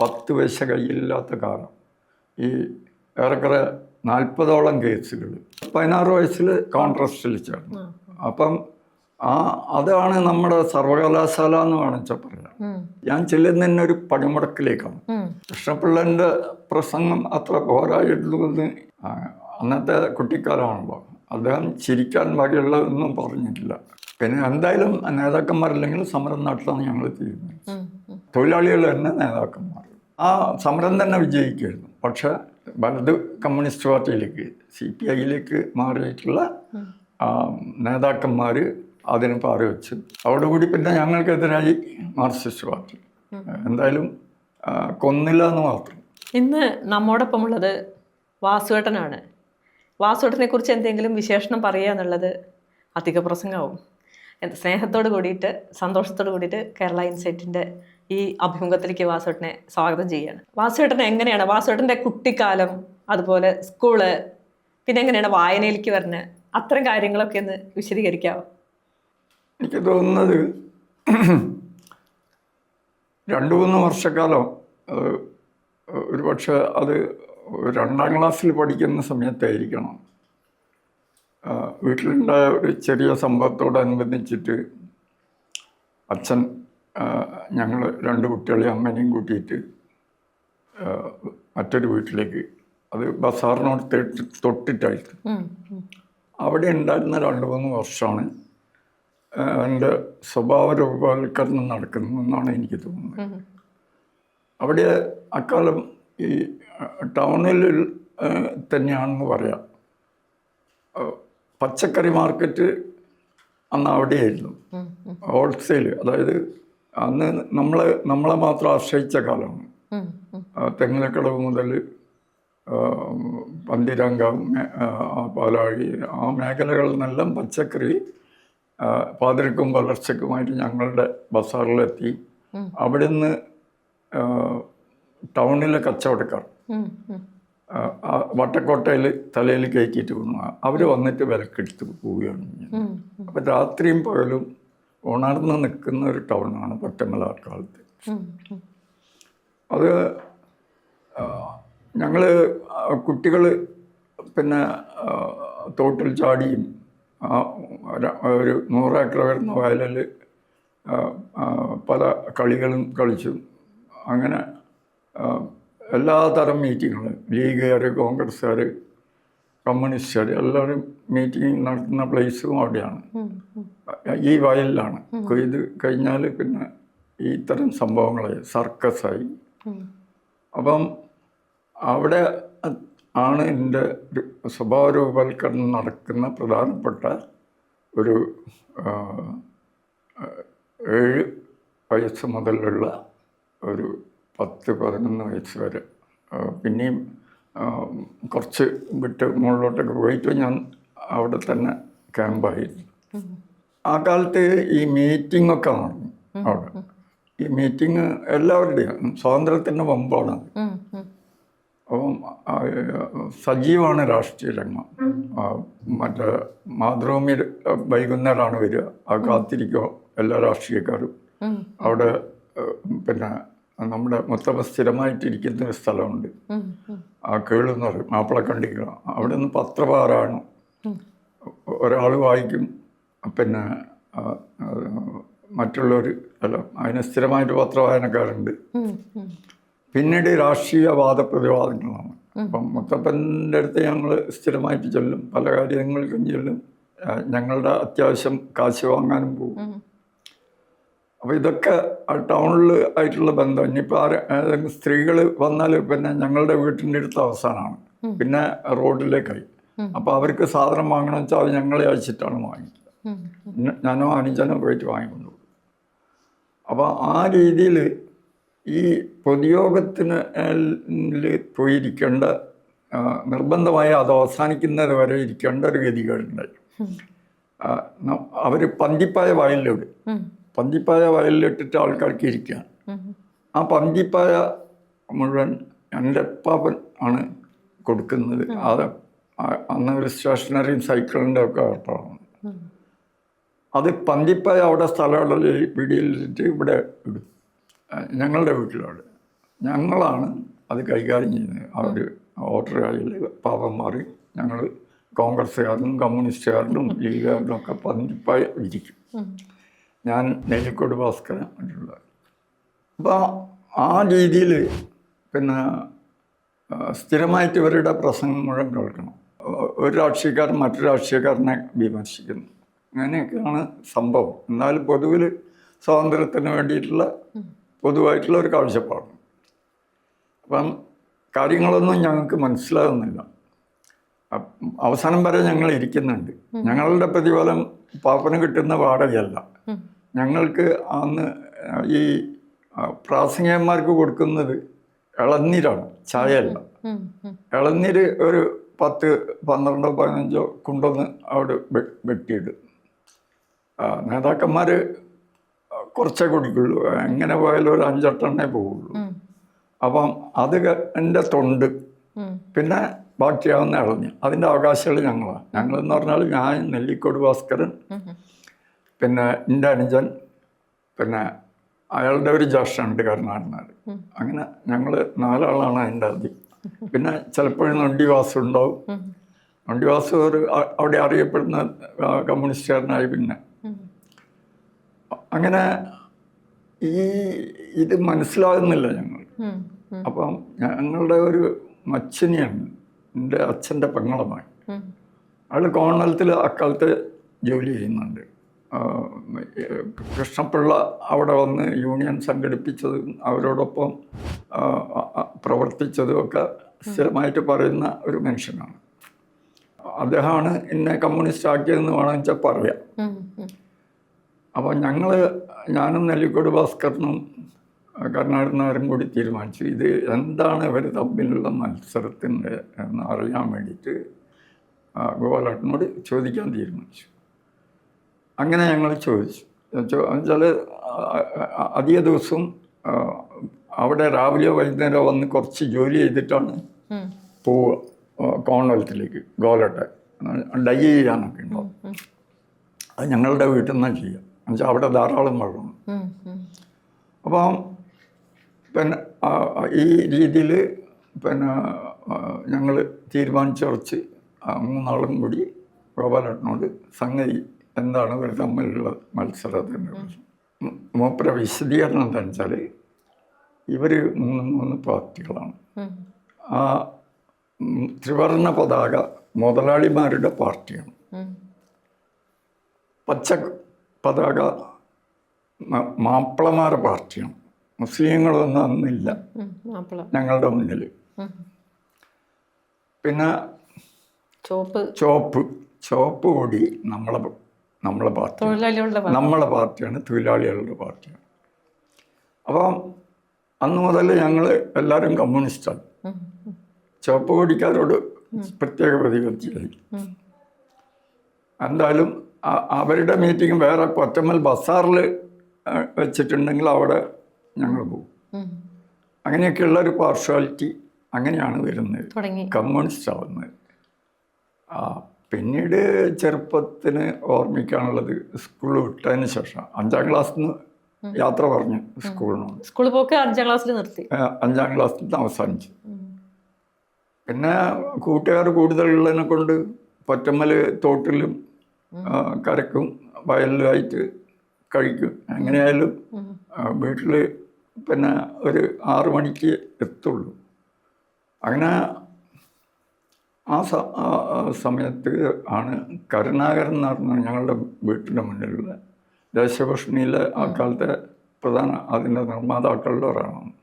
10 പൈസ കയ്യിലില്ലാത്ത കാലം. ഈ ഏറെക്കുറെ 40ഓളം കേസുകൾ 16 വയസ്സിൽ കോൺട്രസ്റ്റിൽ ചേർന്നു. അപ്പം അതാണ് നമ്മുടെ സർവകലാശാല എന്ന് വേണമെച്ചാൽ പറയാം. ഞാൻ ചെല്ലുന്ന ഒരു പണിമുടക്കിലേക്കാണ്. കൃഷ്ണപിള്ളൻ്റെ പ്രസംഗം അത്ര പോരായിട്ടുള്ളൂ എന്ന് അന്നത്തെ കുട്ടിക്കാലമാണല്ലോ. അദ്ദേഹം ചിരിക്കാൻ വകയുള്ളതൊന്നും പറഞ്ഞിട്ടില്ല. പിന്നെ എന്തായാലും നേതാക്കന്മാരില്ലെങ്കിൽ സമരം നടത്താൻ ഞങ്ങൾ തീരുമാനിച്ചു. തൊഴിലാളികൾ തന്നെ നേതാക്കന്മാർ. ആ സമരം തന്നെ വിജയിക്കുമായിരുന്നു. പക്ഷെ വലത് കമ്മ്യൂണിസ്റ്റ് പാർട്ടിയിലേക്ക് CPIയിലേക്ക് മാറിയിട്ടുള്ള നേതാക്കന്മാർ അതിന് പാറവെച്ചു. അതോടുകൂടി പിന്നെ ഞങ്ങൾക്കെതിരായി മാർക്സിസ്റ്റ് പാർട്ടി. എന്തായാലും കൊന്നില്ല എന്ന് മാത്രം. ഇന്ന് നമ്മോടൊപ്പമുള്ളത് വാസുവേട്ടനാണ്. വാസുവേട്ടനെ കുറിച്ച് എന്തെങ്കിലും വിശേഷണം പറയുക എന്നുള്ളത് അധിക പ്രസംഗമാവും. സ്നേഹത്തോട് കൂടിയിട്ട് സന്തോഷത്തോട് കൂടിയിട്ട് കേരള ഇൻസൈറ്റിൻ്റെ ഈ അഭിമുഖത്തിലേക്ക് വാസുവേട്ടനെ സ്വാഗതം ചെയ്യുകയാണ്. വാസുവേട്ടൻ എങ്ങനെയാണ് വാസുവേട്ടൻ്റെ കുട്ടിക്കാലം, അതുപോലെ സ്കൂള്, പിന്നെ എങ്ങനെയാണ് വായനയിലേക്ക് വരുന്നത്, അത്തരം കാര്യങ്ങളൊക്കെ ഒന്ന് വിശദീകരിക്കാമോ? എനിക്ക് തോന്നുന്നത് 2-3 വർഷക്കാലം ഒരു പക്ഷെ അത് 2ാം ക്ലാസ്സിൽ പഠിക്കുന്ന സമയത്തായിരിക്കണം. വീട്ടിലുണ്ടായ ഒരു ചെറിയ സംഭവത്തോടനുബന്ധിച്ചിട്ട് അച്ഛൻ ഞങ്ങൾ 2 കുട്ടികളെയും അമ്മേനെയും കൂട്ടിയിട്ട് മറ്റൊരു വീട്ടിലേക്ക്, അത് ബസാറിനോട് തൊട്ടിട്ടായിരുന്നു, അവിടെ ഉണ്ടായിരുന്ന 2-3 വർഷമാണ് എൻ്റെ സ്വഭാവ രൂപവൽക്കരണം നടക്കുന്നതെന്നാണ് എനിക്ക് തോന്നുന്നത്. അവിടെ അക്കാലം ഈ ടൗണിൽ തന്നെയാണെന്ന് പറയാം. പച്ചക്കറി മാർക്കറ്റ് അന്ന് അവിടെയായിരുന്നു, ഹോൾസെയിൽ. അതായത് അന്ന് നമ്മളെ മാത്രം ആശ്രയിച്ച കാലമാണ്. തെങ്ങിലക്കടവ് മുതൽ പന്തിരങ്കം, പാലാഴി, ആ മേഖലകളിൽ നിന്നെല്ലാം പച്ചക്കറി പാതിരക്കും വളർച്ചയ്ക്കുമായിട്ട് ഞങ്ങളുടെ ബസാറിലെത്തി. അവിടെ നിന്ന് ടൗണിലെ കച്ചവടക്കാർ വട്ടക്കോട്ടയിൽ തലയിൽ കയറ്റിയിട്ട് വന്നു. അവർ വന്നിട്ട് വിലക്കെടുത്ത് പോവുകയാണ്. അപ്പം രാത്രിയും പകലും ഉണർന്ന് നിൽക്കുന്ന ഒരു ടൗണാണ് പട്ടമലാർക്കാലത്ത്. അത് ഞങ്ങൾ കുട്ടികൾ പിന്നെ തോട്ടിൽ ചാടിയും ഒരു 100 ഏക്കർ വരുന്ന വയലിൽ പല കളികളും കളിച്ചു. അങ്ങനെ എല്ലാ തരം മീറ്റിങ്ങുകൾ, ലീഗുകാർ, കോൺഗ്രസ്സുകാർ, കമ്മ്യൂണിസ്റ്റുകാർ എല്ലാവരും മീറ്റിംഗ് നടത്തുന്ന പ്ലേസും അവിടെയാണ്, ഈ വയലിലാണ്. ഇത് കഴിഞ്ഞാൽ പിന്നെ ഈ ഇത്തരം സംഭവങ്ങളായി, സർക്കസായി. അപ്പം അവിടെ ആണ് എൻ്റെ ഒരു സ്വഭാവരൂപവൽക്കരണം നടക്കുന്ന പ്രധാനപ്പെട്ട ഒരു 7 വയസ്സ് മുതലുള്ള ഒരു 10-11 വയസ്സ് വരെ. പിന്നെയും കുറച്ച് വിട്ട് മുകളിലോട്ടൊക്കെ പോയിട്ട് ഞാൻ അവിടെ തന്നെ ക്യാമ്പായിരുന്നു. ആ കാലത്ത് ഈ മീറ്റിങ്ങൊക്കെ നടന്നു അവിടെ. ഈ മീറ്റിംഗ് എല്ലാവരുടെയും സ്വാതന്ത്ര്യത്തിൻ്റെ മുമ്പാണ്. അപ്പം സജീവമാണ് രാഷ്ട്രീയ രംഗം. മറ്റേ മാതൃഭൂമി വൈകുന്നേരമാണ് വരിക. ആ കാത്തിരിക്കുക എല്ലാ രാഷ്ട്രീയക്കാരും. അവിടെ പിന്നെ നമ്മുടെ മൊത്തം സ്ഥിരമായിട്ടിരിക്കുന്ന ഒരു സ്ഥലമുണ്ട്, ആ കേളെന്ന് പറയും, മാപ്പിളക്കണ്ടിക്ക. അവിടെ നിന്ന് പത്രപാരായണം ഒരാൾ വായിക്കും, പിന്നെ മറ്റുള്ളവർ അല്ല, അതിന് സ്ഥിരമായിട്ട് പത്രവായനക്കാരുണ്ട്. പിന്നീട് രാഷ്ട്രീയ വാദപ്രതിവാദങ്ങളാണ്. അപ്പം മുത്തപ്പൻ്റെ അടുത്ത് ഞങ്ങൾ സ്ഥിരമായിട്ട് ചെല്ലും, പല കാര്യങ്ങൾക്കും ചെല്ലും. ഞങ്ങളുടെ അത്യാവശ്യം കാശ് വാങ്ങാനും പോകും. അപ്പോൾ ഇതൊക്കെ ടൗണിൽ ആയിട്ടുള്ള ബന്ധം. ഇനിയിപ്പോൾ ഏതെങ്കിലും സ്ത്രീകൾ വന്നാൽ പിന്നെ ഞങ്ങളുടെ വീട്ടിൻ്റെ അടുത്ത് അവസാനമാണ്, പിന്നെ റോഡിലേക്കായി. അപ്പോൾ അവർക്ക് സാധനം വാങ്ങണമെന്ന് വെച്ചാൽ അത് ഞങ്ങളെ അയച്ചിട്ടാണ് വാങ്ങിക്കുക. ഞാനോ അനുജനോ പോയിട്ട് വാങ്ങിക്കൊണ്ടു. അപ്പോൾ ആ രീതിയിൽ ഈ പൊതുയോഗത്തിന് പോയിരിക്കേണ്ട, നിർബന്ധമായി അത് അവസാനിക്കുന്നത് വരെ ഇരിക്കേണ്ട ഒരു ഗതികേടുണ്ടായി. അവർ പന്തിപ്പായ വയലിലിടും. പന്തിപ്പായ വയലിലിട്ടിട്ട് ആൾക്കാർക്ക് ഇരിക്കുക. ആ പന്തിപ്പായ മുഴുവൻ എൻ്റെ അപ്പാപ്പൻ ആണ് കൊടുക്കുന്നത്. അത് അന്ന് ഒരു സ്റ്റേഷനറിയും സൈക്കിളിൻ്റെ ഒക്കെ ആയിട്ടാണ്. അത് പന്തിപ്പായ അവിടെ സ്ഥലമുള്ള പിടിയിലിട്ട് ഇവിടെ ഇടും, ഞങ്ങളുടെ വീട്ടിലവിടെ. ഞങ്ങളാണ് അത് കൈകാര്യം ചെയ്യുന്നത്. അവർ വോട്ടർ കയ്യിൽ പാവന്മാർ ഞങ്ങൾ കോൺഗ്രസ്സുകാരനും കമ്മ്യൂണിസ്റ്റുകാരനും ലീഗുകാരനും ഒക്കെ പതിപ്പായി ഇരിക്കും. ഞാൻ നെല്ലിക്കോട് ഭാസ്കരനുള്ള. അപ്പോൾ ആ രീതിയിൽ പിന്നെ സ്ഥിരമായിട്ട് ഇവരുടെ പ്രസംഗം മുഴുവൻ കേൾക്കണം. ഒരു രാഷ്ട്രീയക്കാരൻ മറ്റു രാഷ്ട്രീയക്കാരനെ വിമർശിക്കുന്നു. അങ്ങനെയൊക്കെയാണ് സംഭവം. എന്നാൽ പൊതുവിൽ സ്വാതന്ത്ര്യത്തിന് വേണ്ടിയിട്ടുള്ള പൊതുവായിട്ടുള്ള ഒരു കാഴ്ചപ്പാട്. അപ്പം കാര്യങ്ങളൊന്നും ഞങ്ങൾക്ക് മനസ്സിലാകുന്നില്ല. അവസാനം വരെ ഞങ്ങൾ ഇരിക്കുന്നുണ്ട്. ഞങ്ങളുടെ പ്രതിഫലം പാപ്പന് കിട്ടുന്ന വാടകയല്ല. ഞങ്ങൾക്ക് അന്ന് ഈ പ്രാസംഗികന്മാർക്ക് കൊടുക്കുന്നത് ഇളനീരാണ്, ചായയല്ല. ഇളനീര് ഒരു 10, 12, 15 കൊണ്ടുവന്ന് അവിടെ വെട്ടിയിടും. നേതാക്കന്മാർ കുറച്ചേ കുടിക്കുള്ളൂ. എങ്ങനെ പോയാലും ഒരു 5-8 പോവുള്ളൂ. അപ്പം അത് എൻ്റെ തൊണ്ട്, പിന്നെ ബാക്കിയാവുന്ന ഇളഞ്ഞ്, അതിൻ്റെ അവകാശികൾ ഞങ്ങളാണ്. ഞങ്ങളെന്ന് പറഞ്ഞാൽ ഞാൻ, നെല്ലിക്കോട് ഭാസ്കരൻ, പിന്നെ എൻ്റെ അനുജൻ, പിന്നെ അയാളുടെ ഒരു ജ്യേഷ്ഠനുണ്ട് കരുണാകരനാർ. അങ്ങനെ ഞങ്ങൾ 4 ആളാണ് അതിൻ്റെ അതി. പിന്നെ ചിലപ്പോഴും നൊണ്ടിവാസം ഉണ്ടാവും. നൊണ്ടിവാസം ഒരു അവിടെ അറിയപ്പെടുന്ന കമ്മ്യൂണിസ്റ്റുകാരനായി. പിന്നെ അങ്ങനെ ഇത് മനസ്സിലാകുന്നില്ല ഞങ്ങൾ. അപ്പം ഞങ്ങളുടെ ഒരു മച്ചിനിയാണ് എൻ്റെ അച്ഛൻ്റെ പെങ്ങളുമായി. അയാൾ കോൺവെൽത്തിൽ അക്കാലത്ത് ജോലി ചെയ്യുന്നുണ്ട്. കൃഷ്ണപിള്ള അവിടെ വന്ന് യൂണിയൻ സംഘടിപ്പിച്ചതും അവരോടൊപ്പം പ്രവർത്തിച്ചതും ഒക്കെ സ്ഥിരമായിട്ട് പറയുന്ന ഒരു മനുഷ്യനാണ്. അദ്ദേഹമാണ് എന്നെ കമ്മ്യൂണിസ്റ്റ് ആക്കിയതെന്ന് വേണമെന്ന് വെച്ചാൽ പറയാം. അപ്പോൾ ഞാനും നെല്ലിക്കോട് ഭാസ്കരനും കരുണാകരനാരും കൂടി തീരുമാനിച്ചു, ഇത് എന്താണ് ഇവർ തമ്മിലുള്ള മത്സരത്തിൻ്റെ എന്ന് അറിയാൻ വേണ്ടിയിട്ട് ഗോപാലേട്ടനോട് ചോദിക്കാൻ തീരുമാനിച്ചു. അങ്ങനെ ഞങ്ങൾ ചോദിച്ചു. എന്നുവെച്ചാൽ അധിക ദിവസവും അവിടെ രാവിലെ വൈകുന്നേരം വന്ന് കുറച്ച് ജോലി ചെയ്തിട്ടാണ് പോവുക കോൺവെൽത്തിലേക്ക്. ഗോലട്ടെ ഡൈ ചെയ്യാനൊക്കെ ഉണ്ടാവും. അത് ഞങ്ങളുടെ വീട്ടിൽ നിന്നാണ് ചെയ്യുക. എന്നുവെച്ചാൽ അവിടെ ധാരാളം വെള്ളം. അപ്പം പിന്നെ ഈ രീതിയിൽ പിന്നെ ഞങ്ങൾ തീരുമാനിച്ചുറച്ച് 3 ആളും കൂടി ഗോപാലേട്ടനോട് സംഗതി എന്താണ് ഇവർ തമ്മിലുള്ള മത്സരത്തിൻ്റെ മൂപ്പര വിശദീകരണം എന്താണെന്ന് വെച്ചാൽ, ഇവർ 3 പാർട്ടികളാണ്. ആ ത്രിവർണ്ണ പതാക മുതലാളിമാരുടെ പാർട്ടിയാണ്. പച്ച പതാക മാപ്പിളമാരുടെ പാർട്ടിയാണ്. മുസ്ലിങ്ങളൊന്നും അന്നില്ല ഞങ്ങളുടെ മുന്നിൽ. പിന്നെ ചുവപ്പ് കൊടി നമ്മളെ പാർട്ടി, നമ്മളെ പാർട്ടിയാണ്, തൊഴിലാളികളുടെ പാർട്ടിയാണ്. അപ്പം അന്ന് മുതൽ ഞങ്ങൾ എല്ലാവരും കമ്മ്യൂണിസ്റ്റാണ്. ചുവപ്പ് കൊടിക്കാരോട് പ്രത്യേക പ്രതിബദ്ധതയായി. എന്തായാലും അവരുടെ മീറ്റിംഗ് വേറെ പൊറ്റമ്മൽ ബസാറിൽ വെച്ചിട്ടുണ്ടെങ്കിൽ അവിടെ ഞങ്ങൾ പോകും. അങ്ങനെയൊക്കെയുള്ളൊരു പാർഷ്വാലിറ്റി അങ്ങനെയാണ് വരുന്നത്, കമ്മ്യൂണിസ്റ്റ് ആവുന്നത്. പിന്നീട് ചെറുപ്പത്തിന് ഓർമ്മിക്കാനുള്ളത് സ്കൂൾ വിട്ടതിന് ശേഷം 5ാം ക്ലാസ്സിൽ നിന്ന് യാത്ര പറഞ്ഞു. സ്കൂളിൽ പോക്ക് 5ാം ക്ലാസ്സിൽ നിർത്തി. 5ാം ക്ലാസ്സിൽ നിന്ന് അവസാനിച്ചു. പിന്നെ കൂട്ടുകാർ കൂടുതലുള്ളതിനെ കൊണ്ട് പൊറ്റമ്മൽ തോട്ടിലും കരക്കും വയലിലുമായിട്ട് കഴിക്കും. എങ്ങനെയായാലും വീട്ടിൽ പിന്നെ ഒരു 6 മണിക്ക് എത്തുള്ളൂ. അങ്ങനെ ആ സമയത്ത് ആണ് കരുണാകരൻ എന്ന് പറഞ്ഞാൽ ഞങ്ങളുടെ വീട്ടിൻ്റെ മുന്നിലുള്ള ദേശഭൂഷണിയിലെ ആ കാലത്തെ പ്രധാന അതിൻ്റെ നിർമ്മാതാക്കളുടെ ഒരാളാണ്.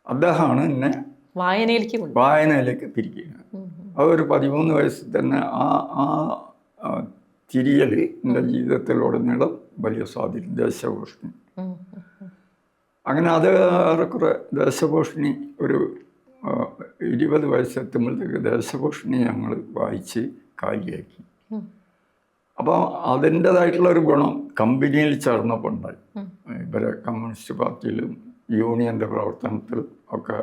അദ്ദേഹമാണ് എന്നെ വായനയിലേക്ക് തിരിക്കുന്നത്. അതൊരു 13 വയസ്സിൽ തന്നെ ആ തിരിയൽ എൻ്റെ ജീവിതത്തിലുടനീളം വലിയ സ്വാധീനം. ദേശഭൂഷണി അങ്ങനെ അത് ഏറെക്കുറെ ദേശഭൂഷണി ഒരു 20 വയസ്സെത്തുമ്പോഴത്തേക്ക് ദേശഭൂഷണി ഞങ്ങൾ വായിച്ച് കാര്യമാക്കി. അപ്പോൾ അതിൻ്റേതായിട്ടുള്ളൊരു ഗുണം കമ്പനിയിൽ ചേർന്നപ്പോൾ ഉണ്ടായി. ഇവരെ കമ്മ്യൂണിസ്റ്റ് പാർട്ടിയിലും യൂണിയൻ്റെ പ്രവർത്തനത്തിലും ഒക്കെ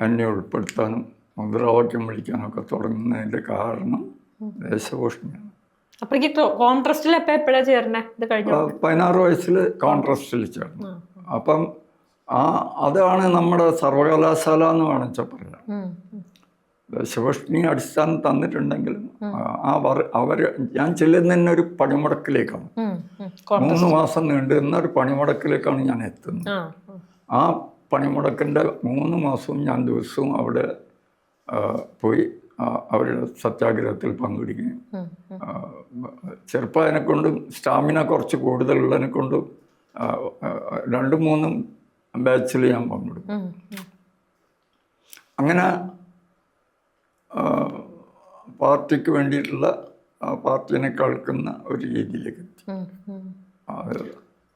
എന്നെ ഉൾപ്പെടുത്താനും മുദ്രാവാക്യം വിളിക്കാനൊക്കെ തുടങ്ങുന്നതിൻ്റെ കാരണം ദേശഭൂഷണിയാണ്. 16 വയസ്സിൽ കോൺട്രസ്റ്റിൽ ചേർന്നു. അപ്പം അതാണ് നമ്മുടെ സർവകലാശാല എന്ന് വേണമെച്ചാൽ പറയാം. ഉം, ഉം, ശിവഷ്ണി അടിസ്ഥാനം തന്നിട്ടുണ്ടെങ്കിലും അവർ ഞാൻ ചെല്ലുന്ന ഒരു പണിമുടക്കിലേക്കാണ്. ഉം, ഉം. 3 മാസം നീണ്ടുന്ന ഒരു പണിമുടക്കിലേക്കാണ് ഞാൻ എത്തുന്നത്. ആ, ആ പണിമുടക്കിൻ്റെ 3 മാസവും ഞാൻ ദിവസവും അവിടെ പോയി അവരുടെ സത്യാഗ്രഹത്തിൽ പങ്കെടുക്കുകയും, ഉം, ഉം. ചെറുപ്പതിനെ കൊണ്ടും സ്റ്റാമിന കുറച്ച് കൂടുതലുള്ളതിനെ കൊണ്ടും 2-3 ബാച്ചിൽ ഞാൻ പങ്കെടുക്കും. ഉം, ഉം. അങ്ങനെ പാർട്ടിക്ക് വേണ്ടിയിട്ടുള്ള പാർട്ടിനെ കളിക്കുന്ന ഒരു രീതിയിലേക്ക് എത്തി. ഉം, ഉം.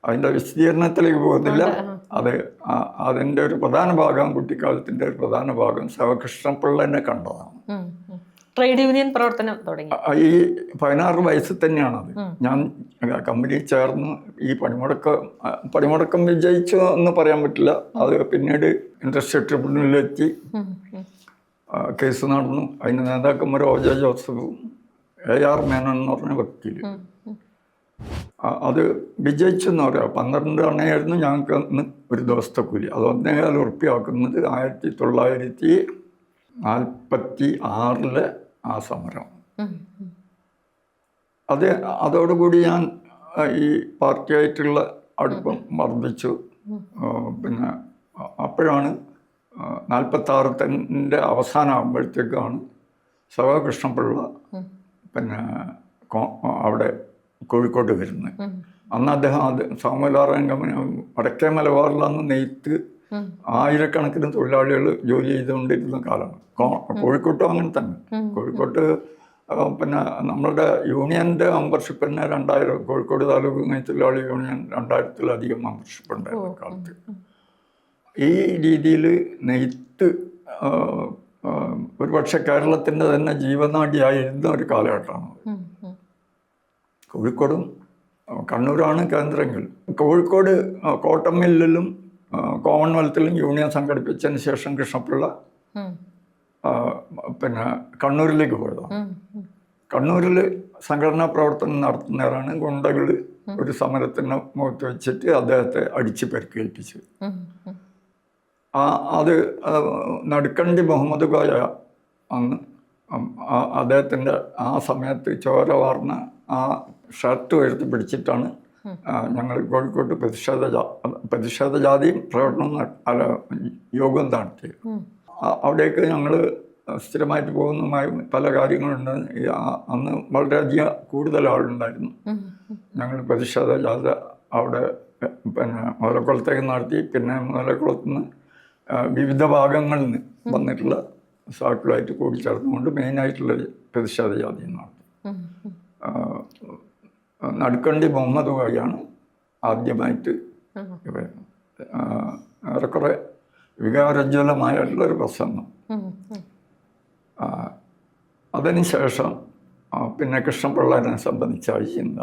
അതിൻ്റെ വിശദീകരണത്തിലേക്ക് പോകുന്നില്ല. അതിൻ്റെ ഒരു പ്രധാന ഭാഗം, കുട്ടിക്കാലത്തിൻ്റെ ഒരു പ്രധാന ഭാഗം ശിവകൃഷ്ണപിള്ളനെ കണ്ടതാണ്. ഉം, ഉം. ട്രേഡ് യൂണിയൻ പ്രവർത്തനം തുടങ്ങി. ഈ 16 വയസ്സിൽ തന്നെയാണത്. ഞാൻ കമ്പനിയിൽ ചേർന്ന് ഈ പണിമുടക്കം വിജയിച്ചു എന്ന് പറയാൻ പറ്റില്ല. അത് പിന്നീട് ഇൻഡസ്ട്രിയൽ ട്രിബ്യൂണലിലെത്തി ഉം, ഉം. കേസ് നടന്നു. അതിന് നേതാക്കന്മാർ OJ ജോസഫും AR മേനോൻ എന്ന് പറഞ്ഞ വക്കീൽ. ഉം, ഉം. അത് വിജയിച്ചെന്ന് പറയാം. 12 അണയായിരുന്നു ഞങ്ങൾക്ക് അന്ന് ഒരു ദിവസത്തെ കൂലി. അത് 1,400 ഉറുപ്പിയാക്കുന്നത് 1946 ആ സമരം. ഉം, ഉം. അതോടുകൂടി ഞാൻ ഈ പാർട്ടിയായിട്ടുള്ള അടുപ്പം വർദ്ധിച്ചു. പിന്നെ അപ്പോഴാണ് 46 അവസാനമാകുമ്പോഴത്തേക്കാണ് ശിവകൃഷ്ണപിള്ള പിന്നെ അവിടെ കോഴിക്കോട് വരുന്നത്. അന്ന് അദ്ദേഹം സാമൂലാറാൻ കമ്പനി വടക്കേ മലബാറിലന്ന് നെയ്ത്ത് ആയിരക്കണക്കിന് തൊഴിലാളികൾ ജോലി ചെയ്തുകൊണ്ടിരുന്ന കാലമാണ്. കോഴിക്കോട്ടും അങ്ങനെ തന്നെ. കോഴിക്കോട്ട് പിന്നെ നമ്മളുടെ യൂണിയൻ്റെ മെമ്പർഷിപ്പ് തന്നെ 2000, കോഴിക്കോട് താലൂക്ക് തൊഴിലാളി യൂണിയൻ 2000-ലധികം മെമ്പർഷിപ്പ് ഉണ്ടായിരുന്ന കാലത്ത്. ഈ രീതിയിൽ നെയ്ത്ത് ഒരുപക്ഷെ കേരളത്തിൻ്റെ തന്നെ ജീവനാഡിയായിരുന്ന ഒരു കാലഘട്ടമാണ്. കോഴിക്കോടും കണ്ണൂരാണ് കേന്ദ്രങ്ങൾ. കോഴിക്കോട് കോട്ടൺ മില്ലിലും കോമൺവെൽത്തിലും യൂണിയൻ സംഘടിപ്പിച്ചതിന് ശേഷം കൃഷ്ണപിള്ള പിന്നെ കണ്ണൂരിലേക്ക് പോയതാണ്. കണ്ണൂരിൽ സംഘടനാ പ്രവർത്തനം നടത്തുന്നവരാണ് ഗുണ്ടകൾ ഒരു സമരത്തിന് മുഖത്ത് വെച്ചിട്ട് അദ്ദേഹത്തെ അടിച്ച് പരിക്കേൽപ്പിച്ചു. അത് നടുക്കണ്ടി മുഹമ്മദ് കോയ അന്ന് അദ്ദേഹത്തിൻ്റെ ആ സമയത്ത് ചോര വാർന്ന ആ ഷർട്ട് ഉയർത്തി പിടിച്ചിട്ടാണ് ഞങ്ങൾ കോഴിക്കോട്ട് പ്രതിഷേധ ജാതിയും പ്രകടനവും യോഗം നടത്തിയത്. അവിടേക്ക് ഞങ്ങൾ സ്ഥിരമായിട്ട് പോകുന്നതുമായി പല കാര്യങ്ങളുണ്ട്. അന്ന് വളരെയധികം കൂടുതൽ ആളുണ്ടായിരുന്നു. ഞങ്ങൾ പ്രതിഷേധ ജാഥ അവിടെ പിന്നെ മുതലക്കുളത്തേക്ക് നടത്തി. പിന്നെ മുതലക്കുളത്ത് നിന്ന് വിവിധ ഭാഗങ്ങളിൽ നിന്ന് വന്നിട്ടുള്ള സാക്കളായിട്ട് കൂടിച്ചേർന്നുകൊണ്ട് മെയിനായിട്ടുള്ള പ്രതിഷേധ ജാഥ നടത്തി. നടുക്കണ്ടി മുഹമ്മദ് കോയാണ് ആദ്യമായിട്ട് ഏറെക്കുറെ വികാരജ്വലമായിട്ടുള്ളൊരു പ്രസംഗം. അതിനുശേഷം പിന്നെ കൃഷ്ണപിള്ളനെ സംബന്ധിച്ചായി ചിന്ത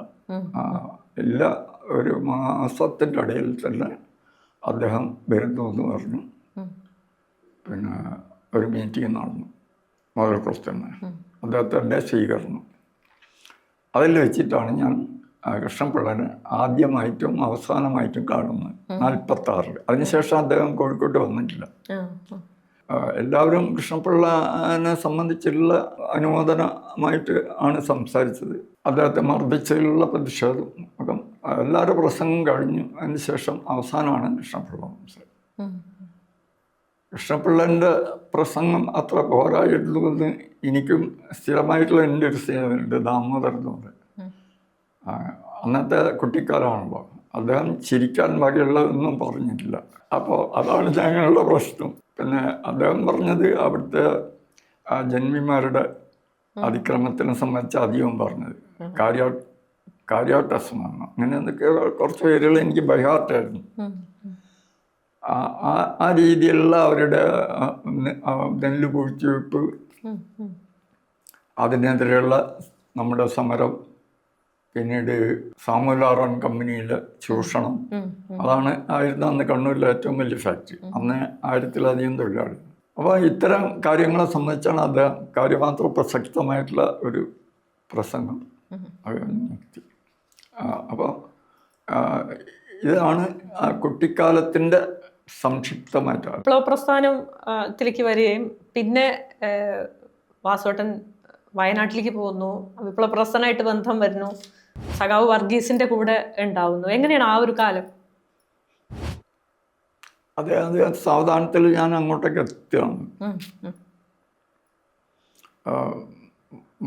എല്ലാ ഒരു മാസത്തിൻ്റെ ഇടയിൽ തന്നെ അദ്ദേഹം വരുന്നു എന്ന് പറഞ്ഞു. പിന്നെ ഒരു മീറ്റിംഗ് നടന്നു മുതലക്കുളത്ത് തന്നെ. അദ്ദേഹത്തിൻ്റെ സ്വീകരണം അതിൽ വെച്ചിട്ടാണ് ഞാൻ കൃഷ്ണപിള്ളനെ ആദ്യമായിട്ടും അവസാനമായിട്ടും കാണുന്നത് 46. അതിനുശേഷം അദ്ദേഹം കോഴിക്കോട്ട് വന്നിട്ടില്ല. എല്ലാവരും കൃഷ്ണപിള്ളനെ സംബന്ധിച്ചുള്ള അനുമോദനമായിട്ട് ആണ് സംസാരിച്ചത്. അദ്ദേഹത്തെ മർദ്ദിച്ചതിലുള്ള പ്രതിഷേധം ഒക്കെ എല്ലാവരും പ്രസംഗം കഴിഞ്ഞു. അതിനുശേഷം അവസാനമാണ് കൃഷ്ണപിള്ള സംസാരിച്ചത്. കൃഷ്ണപിള്ളൻ്റെ പ്രസംഗം അത്ര പോരായിട്ടുള്ളത് എനിക്കും സ്ഥിരമായിട്ടുള്ള എൻ്റെ ഒരു സ്നേഹമുണ്ട്, ദാമോദരൻ എന്ന് പറയും. അന്നത്തെ കുട്ടിക്കാലമാണല്ലോ. അദ്ദേഹം ചിരിക്കാൻ വകയുള്ളതൊന്നും പറഞ്ഞിട്ടില്ല. അപ്പോൾ അതാണ് ഞങ്ങളുടെ പ്രശ്നം. പിന്നെ അദ്ദേഹം പറഞ്ഞത് അവിടുത്തെ ജന്മിമാരുടെ അതിക്രമത്തിനെ സംബന്ധിച്ച് അധികം പറഞ്ഞത് കാര്യാട്ടസമാണ്. അങ്ങനെ എന്തൊക്കെ കുറച്ച് പേരുകൾ എനിക്ക് ബൈഹാർട്ടായിരുന്നു. ആ രീതിയിലുള്ള അവരുടെ നെല്ല് പൂഴ്ത്തിവെപ്പ്, അതിനെതിരെയുള്ള നമ്മുടെ സമരം, പിന്നീട് സാമൂലാറാൻ കമ്പനിയിലെ ചൂഷണം, ആയിരുന്നു അന്ന് കണ്ണൂരിലെ ഏറ്റവും വലിയ ഫാക്ടറി. അന്ന് 1000-ലധികം തൊഴിലാളി. അപ്പോൾ ഇത്തരം കാര്യങ്ങളെ സംബന്ധിച്ചാണ് അദ്ദേഹം കാര്യമാത്ര പ്രസക്തമായിട്ടുള്ള ഒരു പ്രസംഗം നടത്തി. അപ്പോൾ ഇതാണ് കുട്ടിക്കാലത്തിൻ്റെ സംക്ഷിപ്തമായിട്ടാണ്. വിപ്ലവ പ്രസ്ഥാനത്തിലേക്ക് വരികയും പിന്നെ വാസുവേട്ടൻ വയനാട്ടിലേക്ക് പോകുന്നു, വിപ്ലവ പ്രസ്ഥാനമായിട്ട് ബന്ധം വരുന്നു, സഖാവ് വർഗീസിന്റെ കൂടെ ഉണ്ടാവുന്നു. എങ്ങനെയാണ് ആ ഒരു കാലം? അതെ, സാവധാനത്തിൽ ഞാൻ അങ്ങോട്ടേക്ക് എത്തുകയാണ്.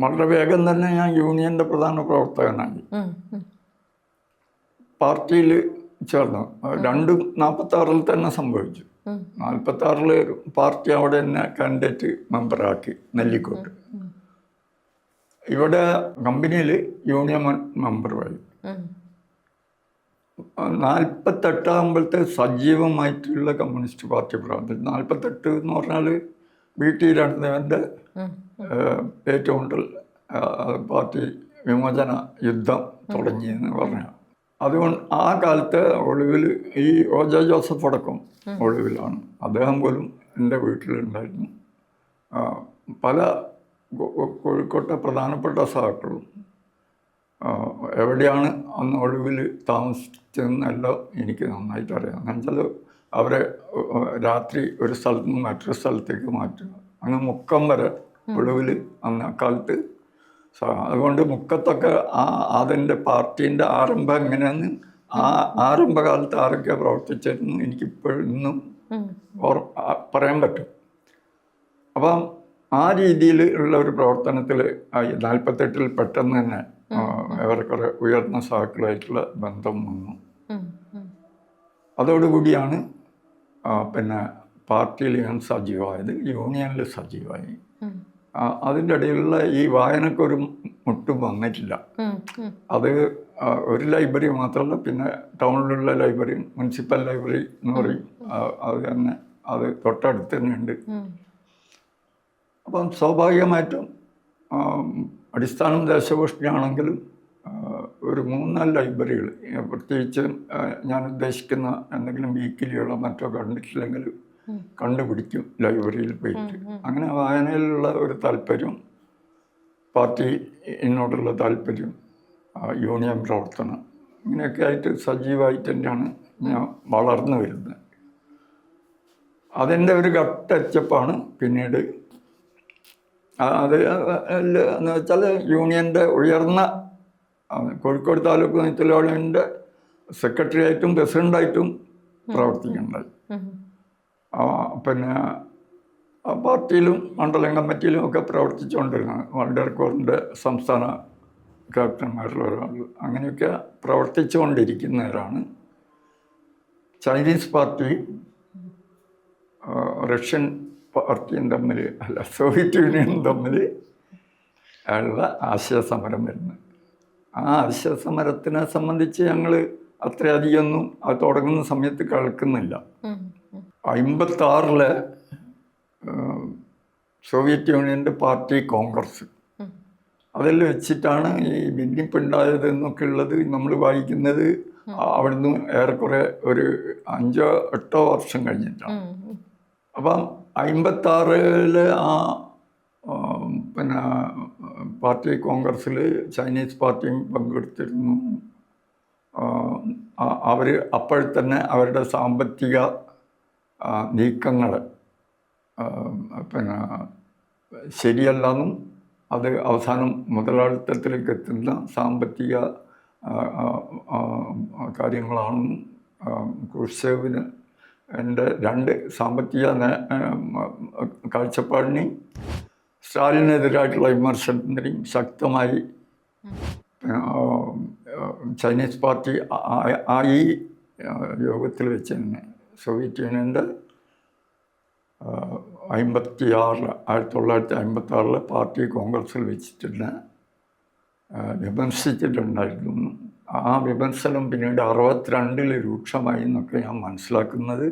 വളരെ വേഗം തന്നെ ഞാൻ യൂണിയൻ്റെ പ്രധാന പ്രവർത്തകനായി. പാർട്ടിയിൽ ചേർന്നു. 246 തന്നെ സംഭവിച്ചു. 46 പാർട്ടി അവിടെ തന്നെ കാൻഡിഡേറ്റ് മെമ്പറാക്കി നെല്ലിക്കോട്ട്. ഇവിടെ കമ്പനിയിൽ യൂണിയൻ മെമ്പറുമായി. 48 ആകുമ്പോഴത്തെ സജീവമായിട്ടുള്ള കമ്മ്യൂണിസ്റ്റ് പാർട്ടി പ്രവർത്തനം. 48 എന്ന് പറഞ്ഞാൽ BT രാജദേവൻ്റെ ഏറ്റവും കൂടുതൽ പാർട്ടി വിമോചന യുദ്ധം തുടങ്ങിയെന്ന് പറഞ്ഞു. അതുകൊണ്ട് ആ കാലത്ത് ഒളിവിൽ ഈ OJ ജോസഫ് അടക്കം ഒളിവിലാണ്. അദ്ദേഹം പോലും എൻ്റെ വീട്ടിലുണ്ടായിരുന്നു. പല കോഴിക്കോട്ടെ പ്രധാനപ്പെട്ട സഹാക്കളും എവിടെയാണ് അന്ന് ഒളിവിൽ താമസിച്ചതെന്നെല്ലാം എനിക്ക് നന്നായിട്ട് അറിയാം. എന്നുവെച്ചാൽ അവരെ രാത്രി ഒരു സ്ഥലത്ത് നിന്ന് മറ്റൊരു സ്ഥലത്തേക്ക് മാറ്റുക, അങ്ങ് മുക്കം വരെ ഒളിവിൽ അന്ന് അക്കാലത്ത്. അതുകൊണ്ട് മുക്കത്തൊക്കെ അതിൻ്റെ പാർട്ടീൻ്റെ ആരംഭം എങ്ങനെയാന്ന്, ആ ആരംഭകാലത്ത് ആരൊക്കെ പ്രവർത്തിച്ചിരുന്നു എനിക്കിപ്പോഴും ഇന്നും പറയാൻ പറ്റും. അപ്പം ആ രീതിയിൽ ഉള്ള ഒരു പ്രവർത്തനത്തിൽ 48 പെട്ടെന്ന് തന്നെ ഏറെക്കുറെ ഉയർന്ന സഹാക്കളായിട്ടുള്ള ബന്ധം വന്നു. അതോടുകൂടിയാണ് പിന്നെ പാർട്ടിയിൽ ഞാൻ സജീവമായത്, യൂണിയനിൽ സജീവമായി. അതിൻ്റെ ഇടയിലുള്ള ഈ വായനക്കൊരു മുട്ടും വന്നിട്ടില്ല. അത് ഒരു ലൈബ്രറി മാത്രമല്ല, പിന്നെ ടൗണിലുള്ള ലൈബ്രറി, മുനിസിപ്പൽ ലൈബ്രറി എന്ന് പറയും, അത് തന്നെ, അത് തൊട്ടടുത്ത് തന്നെ ഉണ്ട്. അപ്പം സ്വാഭാവികമായിട്ടും അടിസ്ഥാനം ദേശഭൂഷണിയാണെങ്കിലും ഒരു 3-4 ലൈബ്രറികൾ, പ്രത്യേകിച്ച് ഞാൻ ഉദ്ദേശിക്കുന്ന എന്തെങ്കിലും വീക്കിലികളോ മറ്റോ കണ്ടിട്ടില്ലെങ്കിൽ കണ്ടുപിടിക്കും ലൈബ്രറിയിൽ പോയിട്ട്. അങ്ങനെ വായനയിലുള്ള ഒരു താല്പര്യം, പാർട്ടി എന്നോടുള്ള താല്പര്യം, യൂണിയൻ പ്രവർത്തനം, ഇങ്ങനെയൊക്കെ ആയിട്ട് സജീവമായിട്ട് തന്നെയാണ് ഞാൻ വളർന്നു വരുന്നത്. അതിൻ്റെ ഒരു ഘട്ടെച്ചപ്പാണ് പിന്നീട് അത് എന്ന് വെച്ചാൽ യൂണിയൻ്റെ ഉയർന്ന കോഴിക്കോട് താലൂക്ക് തൊഴിലാളികളുടെ സെക്രട്ടറി ആയിട്ടും പ്രസിഡൻ്റായിട്ടും പ്രവർത്തിക്കുന്നുണ്ടായി. പിന്നെ പാർട്ടിയിലും മണ്ഡലം കമ്മിറ്റിയിലും ഒക്കെ പ്രവർത്തിച്ചുകൊണ്ടിരുന്നത് വണ്ടർകോറിൻ്റെ സംസ്ഥാന ക്യാപ്റ്റന്മാരിൽ ഒരാൾ, അങ്ങനെയൊക്കെ പ്രവർത്തിച്ചുകൊണ്ടിരിക്കുന്നവരാണ്. ചൈനീസ് പാർട്ടി റഷ്യൻ പാർട്ടിയും തമ്മിൽ, അല്ല സോവിയറ്റ് യൂണിയനും തമ്മിൽ ഉള്ള ആശയസമരം വരുന്നത്. ആ ആശയസമരത്തിനെ സംബന്ധിച്ച് ഞങ്ങൾ അത്രയധികമൊന്നും അത് തുടങ്ങുന്ന സമയത്ത് കേൾക്കുന്നില്ല. 56 സോവിയറ്റ് യൂണിയൻ്റെ പാർട്ടി കോൺഗ്രസ്, അതിൽ വെച്ചിട്ടാണ് ഈ ഭിന്നിപ്പുണ്ടായത് എന്നൊക്കെ ഉള്ളത് നമ്മൾ വായിക്കുന്നത്. അവിടുന്ന് ഏറെക്കുറെ ഒരു 5-8 വർഷം കഴിഞ്ഞിട്ടാണ്. അപ്പം 56 ആ പിന്നെ പാർട്ടി കോൺഗ്രസ്സിൽ ചൈനീസ് പാർട്ടിയും പങ്കെടുത്തിരുന്നു. അവർ അപ്പോഴത്തന്നെ അവരുടെ സാമ്പത്തിക നീക്കങ്ങൾ പിന്നെ ശരിയല്ലെന്നും അത് അവസാനം മുതലാളിത്തത്തിലേക്ക് എത്തുന്ന സാമ്പത്തിക കാര്യങ്ങളാണെന്നും ക്രൂഷ്ചേവിന് എൻ്റെ 2 സാമ്പത്തിക കാഴ്ചപ്പാടിനെയും സ്റ്റാലിനെതിരായിട്ടുള്ള വിമർശനത്തിനെയും ശക്തമായി ചൈനീസ് പാർട്ടി ഈ യോഗത്തിൽ വെച്ച് തന്നെ സോവിയറ്റ് യൂണിയൻ്റെ 1956 പാർട്ടി കോൺഗ്രസ്സിൽ വെച്ചിട്ട് വിമർശിച്ചിട്ടുണ്ടായിരുന്നു. ആ വിമർശനം പിന്നീട് 62 രൂക്ഷമായി എന്നൊക്കെ ഞാൻ മനസ്സിലാക്കുന്നത്.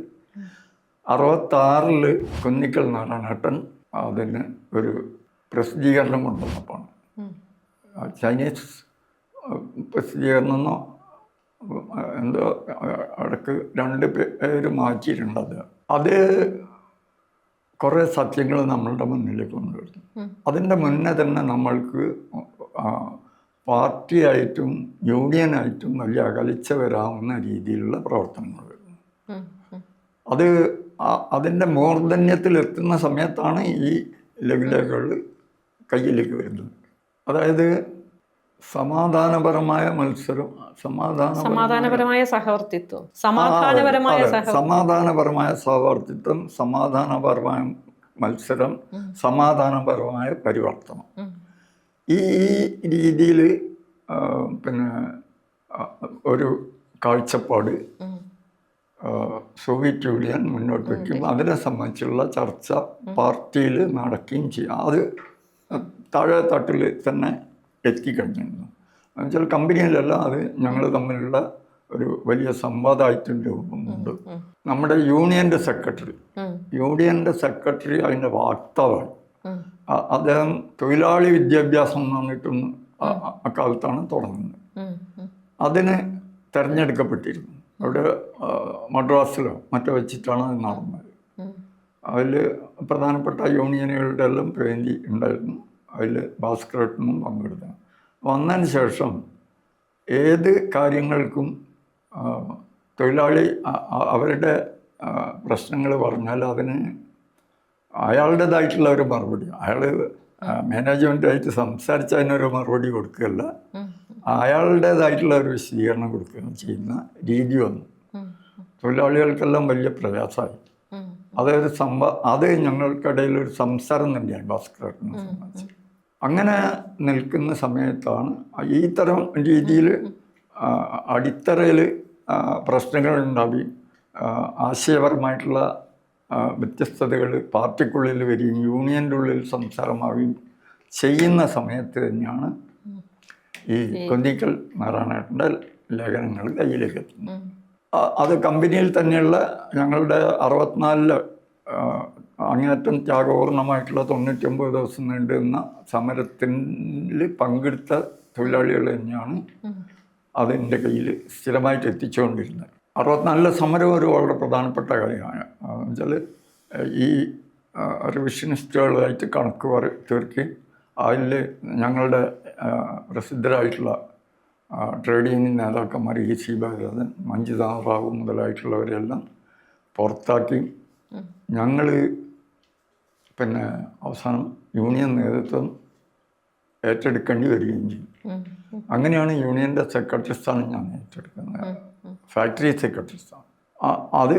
66 കുന്നിക്കൽ നാരായണേട്ടൻ അതിന് ഒരു പ്രസിദ്ധീകരണം കൊണ്ടുവന്നപ്പോഴാണ്. ചൈനീസ് പ്രസിദ്ധീകരണമെന്നോ എന്തോ ഇടയ്ക്ക് 2 പേര് മാറ്റിയിട്ടുണ്ട്. അത് കുറേ സത്യങ്ങൾ നമ്മളുടെ മുന്നിലേക്ക് കൊണ്ടുവരുന്നു. അതിൻ്റെ മുന്നേ തന്നെ നമ്മൾക്ക് പാർട്ടിയായിട്ടും യൂണിയനായിട്ടും വലിയ അകലിച്ച വരാവുന്ന രീതിയിലുള്ള പ്രവർത്തനങ്ങൾ വരുന്നു. അത് അതിൻ്റെ മൂർധന്യത്തിലെത്തുന്ന സമയത്താണ് ഈ ലഘുലേഖകൾ കയ്യിലേക്ക് വരുന്നത്. അതായത് സമാധാനപരമായ മത്സരം, സമാധാനപരമായ സഹവർത്തിത്വം, സമാധാനപരമായ സഹവർത്തിത്വം, സമാധാനപരമായ മത്സരം, സമാധാനപരമായ പരിവർത്തനം. ഈ രീതിയിൽ പിന്നെ ഒരു കാഴ്ചപ്പാട് സോവിയറ്റ് യൂണിയൻ മുന്നോട്ട് വയ്ക്കും. അതിനെ സംബന്ധിച്ചുള്ള ചർച്ച പാർട്ടിയിൽ നടക്കുകയും ചെയ്യും. അത് താഴെ തട്ടിൽ തന്നെ എത്തിക്കഴിഞ്ഞിരുന്നു. എന്നുവെച്ചാൽ കമ്പനിയിലല്ല, അത് ഞങ്ങൾ തമ്മിലുള്ള ഒരു വലിയ സംവാദമായിട്ടും രൂപമുണ്ട്. നമ്മുടെ യൂണിയൻ്റെ സെക്രട്ടറി അതിൻ്റെ വാക്താവായി. അദ്ദേഹം തൊഴിലാളി വിദ്യാഭ്യാസം എന്ന് പറഞ്ഞിട്ടൊന്ന് അക്കാലത്താണ് തുടങ്ങുന്നത്. അതിന് തിരഞ്ഞെടുക്കപ്പെട്ടിരുന്നു. അവിടെ മദ്രാസിലോ മറ്റോ വെച്ചിട്ടാണ് അത് നടന്നത്. അതിൽ പ്രധാനപ്പെട്ട യൂണിയനുകളുടെ എല്ലാം പ്രതിനിധി ഉണ്ടായിരുന്നു. അതിൽ ഭാസ്കരേട്ടനും പങ്കെടുത്തു. വന്നതിന് ശേഷം ഏത് കാര്യങ്ങൾക്കും തൊഴിലാളി അവരുടെ പ്രശ്നങ്ങൾ പറഞ്ഞാൽ അതിന് അയാളുടേതായിട്ടുള്ള ഒരു മറുപടി, അയാൾ മാനേജ്മെൻറ്റായിട്ട് സംസാരിച്ച് അതിനൊരു മറുപടി കൊടുക്കുകയല്ല, അയാളുടേതായിട്ടുള്ള ഒരു വിശദീകരണം കൊടുക്കുകയും ചെയ്യുന്ന രീതി വന്നു. തൊഴിലാളികൾക്കെല്ലാം വലിയ പ്രയാസമായി. അതൊരു അത് ഞങ്ങൾക്കിടയിൽ ഒരു സംസാരം തന്നെയാണ് ഭാസ്കരനെ സംബന്ധിച്ച്. അങ്ങനെ നിൽക്കുന്ന സമയത്താണ് ഈ തരം രീതിയിൽ അടിത്തറയിൽ പ്രശ്നങ്ങളുണ്ടാവുകയും ആശയപരമായിട്ടുള്ള വ്യത്യസ്തതകൾ പാർട്ടിക്കുള്ളിൽ വരികയും യൂണിയൻ്റെ ഉള്ളിൽ സംസാരമാവുകയും ചെയ്യുന്ന സമയത്ത് തന്നെയാണ് ഈ കുന്തിക്കൽ നാരായണേട്ടൻ്റെ ലേഖനങ്ങൾ കയ്യിലേക്ക് എത്തുന്നത്. അത് കമ്പനിയിൽ തന്നെയുള്ള ഞങ്ങളുടെ 64 അങ്ങേറ്റം ത്യാഗപൂർണമായിട്ടുള്ള 99 ദിവസം നീണ്ടുന്ന സമരത്തിൽ പങ്കെടുത്ത തൊഴിലാളികൾ തന്നെയാണ് അതിൻ്റെ കയ്യിൽ സ്ഥിരമായിട്ട് എത്തിച്ചുകൊണ്ടിരുന്നത്. 64 സമരം ഒരു വളരെ പ്രധാനപ്പെട്ട കാര്യമാണ്. എന്നുവെച്ചാൽ ഈ റിവിഷനിസ്റ്റുകളായിട്ട് കണക്ക് തീർക്കുകയും അതിൽ ഞങ്ങളുടെ പ്രസിദ്ധരായിട്ടുള്ള ട്രേഡ് യൂണിയൻ നേതാക്കന്മാർ EC ഭഗവതൻ, മഞ്ജിത റാവു മുതലായിട്ടുള്ളവരെല്ലാം പുറത്താക്കി. ഞങ്ങൾ പിന്നെ അവസാനം യൂണിയൻ നേതൃത്വം ഏറ്റെടുക്കേണ്ടി വരികയും ചെയ്യും. അങ്ങനെയാണ് യൂണിയൻ്റെ സെക്രട്ടറി സ്ഥാനം ഞാൻ ഏറ്റെടുക്കുന്നത്, ഫാക്ടറി സെക്രട്ടറി സ്ഥാനം. അത്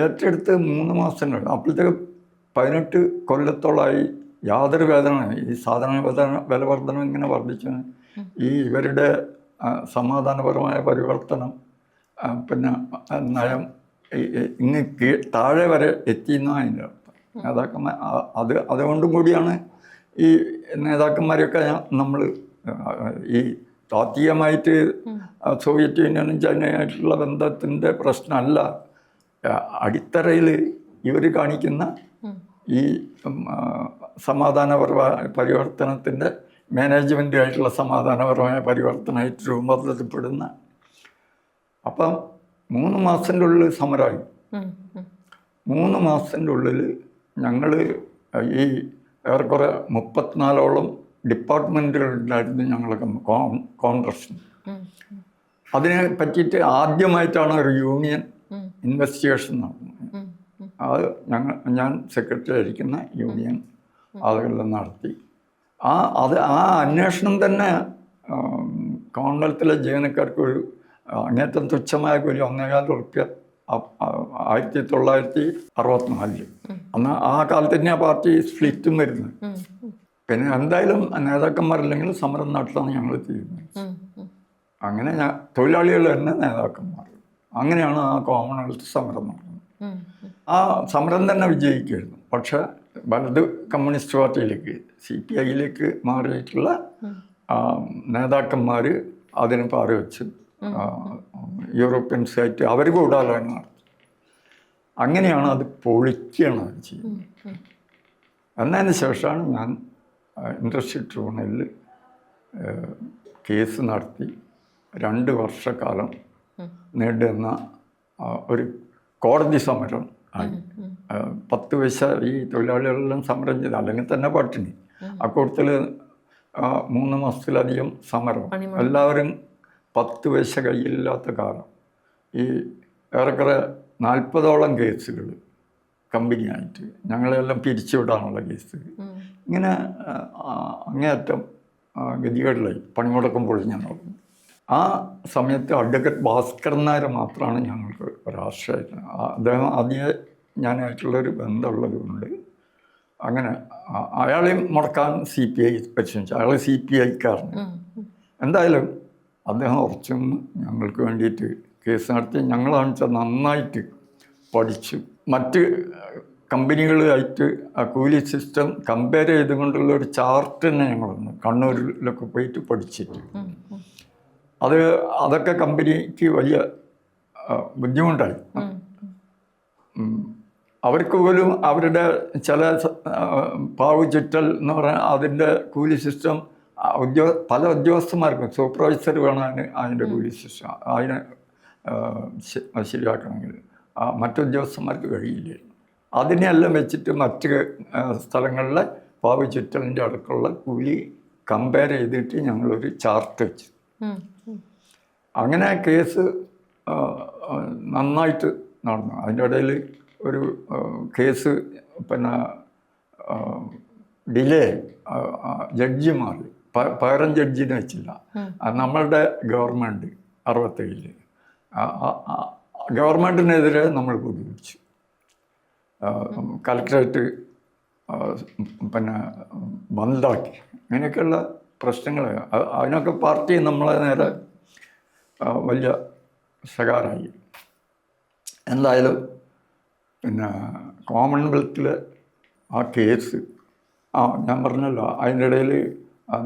ഏറ്റെടുത്ത് 3 മാസം കഴിഞ്ഞു. അപ്പോഴത്തേക്ക് 18 കൊല്ലത്തോളമായി യാതൊരു വേദന, ഈ സാധന വില വർധനം ഇങ്ങനെ വർദ്ധിച്ചു. ഈ ഇവരുടെ സമാധാനപരമായ പരിവർത്തനം പിന്നെ നയം ഇങ്ങ് താഴെ വരെ എത്തിയെന്നാണ് അതിൻ്റെ അർത്ഥം. നേതാക്കന്മാർ അതുകൊണ്ടും കൂടിയാണ് ഈ നേതാക്കന്മാരെയൊക്കെ നമ്മൾ ഈ താത്വികമായിട്ട് സോവിയറ്റ് യൂണിയനും ചൈനയായിട്ടുള്ള ബന്ധത്തിൻ്റെ പ്രശ്നമല്ല, അടിത്തറയിൽ ഇവർ കാണിക്കുന്ന ഈ സമാധാനപരമായ പരിവർത്തനത്തിൻ്റെ മാനേജ്മെൻറ്റുമായിട്ടുള്ള സമാധാനപരമായ പരിവർത്തനമായിട്ട് രൂപപ്പെടുന്ന. അപ്പം 3 മാസത്തിൻ്റെ ഉള്ളിൽ സമരമായി. 3 മാസത്തിൻ്റെ ഉള്ളിൽ ഞങ്ങൾ ഈ ഏറെക്കുറെ 34ഓളം ഡിപ്പാർട്ട്മെൻറ്റുകളുണ്ടായിരുന്നു ഞങ്ങളൊക്കെ കോൺഗ്രസ്സിന്. അതിനെ പറ്റിയിട്ട് ആദ്യമായിട്ടാണ് ഒരു യൂണിയൻ ഇൻവെസ്റ്റിഗേഷൻ നടന്നത്. അത് ഞാൻ സെക്രട്ടറി ആയിരിക്കുന്ന യൂണിയൻ ആളുകളെല്ലാം നടത്തി. ആ അന്വേഷണം തന്നെ കോൺഗ്രസ്സിലെ ജീവനക്കാർക്ക് ഒരു അങ്ങേറ്റം തുച്ഛമായ ഒരു 1,400 ഉറുപ്പ്യ 1964 അന്ന് ആ കാലത്ത് തന്നെ ആ പാർട്ടി സ്പ്ലിറ്റും വരുന്നത്. പിന്നെ എന്തായാലും നേതാക്കന്മാരില്ലെങ്കിൽ സമരം നടത്താൻ ഞങ്ങൾ തീരുമാനിച്ചു. അങ്ങനെ തൊഴിലാളികൾ തന്നെ നേതാക്കന്മാർ. അങ്ങനെയാണ് ആ കോമൺവെൽത്ത് സമരം നടന്നത്. ആ സമരം തന്നെ വിജയിക്കുമായിരുന്നു. പക്ഷെ വലത് കമ്മ്യൂണിസ്റ്റ് പാർട്ടിയിലേക്ക് CPIയിലേക്ക് മാറിയിട്ടുള്ള നേതാക്കന്മാർ അതിന് പാറവെച്ച് യൂറോപ്യൻസായിട്ട് അവർ കൂടാലോചന നടത്തി. അങ്ങനെയാണ് അത് പൊളിക്കുകയാണ് അത് ചെയ്യുന്നത്. എന്നതിന് ശേഷമാണ് ഞാൻ ഇൻഡസ്ട്രി ട്രിബ്യൂണലിൽ കേസ് നടത്തി 2 വർഷക്കാലം നീണ്ടുന്ന ഒരു കോടതി സമരം ആയി. 10 പൈസ ഈ തൊഴിലാളികളെല്ലാം സമരം ചെയ്ത്, അല്ലെങ്കിൽ തന്നെ പട്ടിണി. അക്കൂട്ടത്തിൽ 3 മാസത്തിലധികം സമരം. എല്ലാവരും 10 പൈസ കയ്യിലില്ലാത്ത കാലം. ഈ ഏറെക്കുറെ 40ഓളം കേസുകൾ കമ്പനിയായിട്ട് ഞങ്ങളെല്ലാം പിരിച്ചുവിടാനുള്ള കേസ്. ഇങ്ങനെ അങ്ങേയറ്റം ഗതികേടിലായി, പണിമുടക്കം പൊളിഞ്ഞാൽ നോക്കും. ആ സമയത്ത് അഡ്വക്കേറ്റ് ഭാസ്കരൻ നായർ മാത്രമാണ് ഞങ്ങൾക്ക് ഒരാശ്രയം. അദ്ദേഹം ആദ്യമേ ഞാനായിട്ടുള്ളൊരു ബന്ധമുള്ളത് കൊണ്ട് അങ്ങനെ അയാളെയും മുടക്കാൻ CPI പരിശ്രമിച്ചു. അയാൾ CPIക്കാരന്. എന്തായാലും അദ്ദേഹം ഉറച്ചൊന്ന് ഞങ്ങൾക്ക് വേണ്ടിയിട്ട് കേസ് നടത്തി. ഞങ്ങളാണെന്ന് വെച്ചാൽ നന്നായിട്ട് പഠിച്ചു. മറ്റ് കമ്പനികളുമായിട്ട് ആ കൂലി സിസ്റ്റം കമ്പയർ ചെയ്തുകൊണ്ടുള്ള ഒരു ചാർട്ട് തന്നെ ഞങ്ങളൊന്ന് കണ്ണൂരിലൊക്കെ പോയിട്ട് പഠിച്ചിട്ട് അതൊക്കെ കമ്പനിക്ക് വലിയ ബുദ്ധിമുട്ടായി. അവർക്ക് പോലും അവരുടെ ചില പാവ് ചുറ്റൽ എന്ന് പറഞ്ഞാൽ അതിൻ്റെ കൂലി സിസ്റ്റം പല ഉദ്യോഗസ്ഥന്മാർക്കും സൂപ്പർവൈസർ വേണം അതിൻ്റെ കൂലി സിസ്റ്റം അതിനെ ശരിയാക്കണമെങ്കിൽ മറ്റുദ്യോഗസ്ഥന്മാർക്ക് കഴിയില്ല. അതിനെല്ലാം വെച്ചിട്ട് മറ്റ് സ്ഥലങ്ങളിലെ പാവ് ചുറ്റലിൻ്റെ അടുക്കുള്ള കൂലി കമ്പയർ ചെയ്തിട്ട് ഞങ്ങളൊരു ചാർട്ട് വെച്ചു. അങ്ങനെ കേസ് നന്നായിട്ട് നടന്നു. അതിൻ്റെ ഇടയിൽ ഒരു കേസ് പിന്നെ ഡിലേ, ജഡ്ജിമാർ പകരം ജഡ്ജിനെ വെച്ചില്ല. നമ്മളുടെ ഗവൺമെൻറ് 67 ഗവൺമെൻറ്റിനെതിരെ നമ്മൾ പിടിച്ചു. കലക്ടറേറ്റ് പിന്നെ ബന്ധാക്കി. അങ്ങനെയൊക്കെയുള്ള പ്രശ്നങ്ങൾ. അതിനൊക്കെ പാർട്ടി നമ്മളെ നേരെ വലിയ ശകാരമായി. എന്തായാലും പിന്നെ കോമൺവെൽത്തിൽ ആ കേസ് ഞാൻ പറഞ്ഞല്ലോ, അതിൻ്റെ ഇടയിൽ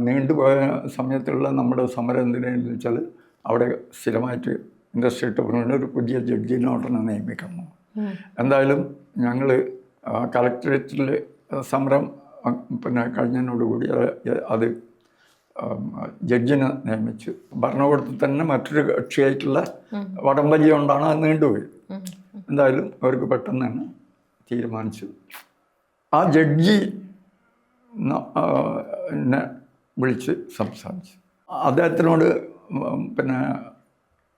നീണ്ടുപോയ സമയത്തുള്ള നമ്മുടെ സമരം എന്തിനാണെന്ന് വെച്ചാൽ അവിടെ സ്ഥിരമായിട്ട് ഇൻഡസ്ട്രി ട്രിബ്യൂണലിൽ ഒരു പുതിയ ജഡ്ജിനെ ഉടനെ നിയമിക്കണം. എന്തായാലും ഞങ്ങൾ കളക്ടറേറ്റിൽ സമരം പിന്നെ കഴിഞ്ഞതിനോടുകൂടി അത് ജഡ്ജിനെ നിയമിച്ചു. ഭരണകൂടത്തിൽ തന്നെ മറ്റൊരു കക്ഷിയായിട്ടുള്ള വടംവലി കൊണ്ടാണ് അത് നീണ്ടുപോയത്. എന്തായാലും അവർക്ക് പെട്ടെന്ന് തന്നെ തീരുമാനിച്ചു. ആ ജഡ്ജി എന്നെ വിളിച്ച് സംസാരിച്ചു. അദ്ദേഹത്തിനോട് പിന്നെ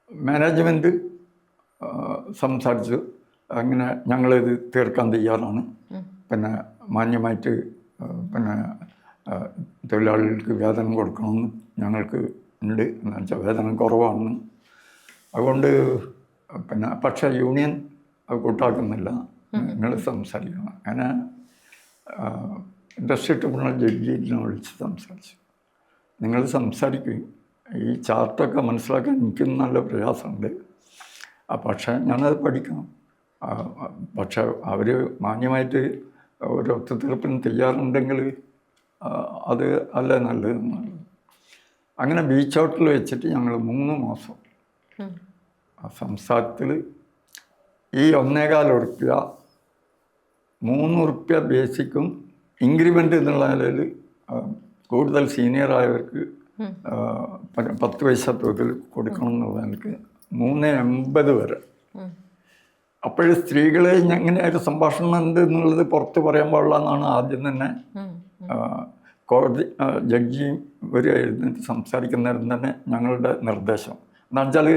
മാനേജ്മെൻറ്റ് സംസാരിച്ചു. അങ്ങനെ ഞങ്ങളിത് തീർക്കാൻ തയ്യാറാണ്, പിന്നെ മാന്യമായിട്ട് പിന്നെ തൊഴിലാളികൾക്ക് വേതനം കൊടുക്കണമെന്ന് ഞങ്ങൾക്ക് ഉണ്ട്. എന്ന് വെച്ചാൽ വേതനം കുറവാണെന്ന്. അതുകൊണ്ട് പിന്നെ പക്ഷേ യൂണിയൻ അത് കൂട്ടാക്കുന്നില്ല, നിങ്ങൾ സംസാരിക്കണം. അങ്ങനെ ഇൻഡസ്ട്രി ട്രിബ്യൂണൽ ജഡ്ജിനെ വിളിച്ച് സംസാരിച്ചു. നിങ്ങൾ സംസാരിക്കുകയും ഈ ചാർട്ടൊക്കെ മനസ്സിലാക്കാൻ എനിക്കും നല്ല പ്രയാസമുണ്ട്, പക്ഷേ ഞാനത് പഠിക്കണം. പക്ഷെ അവർ മാന്യമായിട്ട് ഒരു ഒത്തുതീർപ്പിന് തയ്യാറുണ്ടെങ്കിൽ അത് അല്ല നല്ലതെന്നുള്ളത്. അങ്ങനെ ബീച്ച് ഔട്ടിൽ വെച്ചിട്ട് ഞങ്ങൾ 3 മാസം സംസ്ഥാനത്തിൽ ഈ 1.25 ഉറുപ്പ്യ 3 ഉറുപ്പ്യ ബേസിക്കും ഇൻക്രിമെൻ്റ് എന്നുള്ള നിലയിൽ കൂടുതൽ സീനിയറായവർക്ക് 10 പൈസ തോതിൽ കൊടുക്കണം എന്നുള്ള നിലയ്ക്ക് 3.80 വരെ. അപ്പോഴും സ്ത്രീകളെ എങ്ങനെ ഒരു സംഭാഷണം ഉണ്ട് എന്നുള്ളത് പുറത്ത് പറയാൻ പാടില്ല എന്നാണ് ആദ്യം തന്നെ കോടതി ജഡ്ജിയും ഒരു എഴുന്നേറ്റ് സംസാരിക്കുന്നവരും തന്നെ ഞങ്ങളുടെ നിർദ്ദേശം. എന്താണെന്ന് വെച്ചാൽ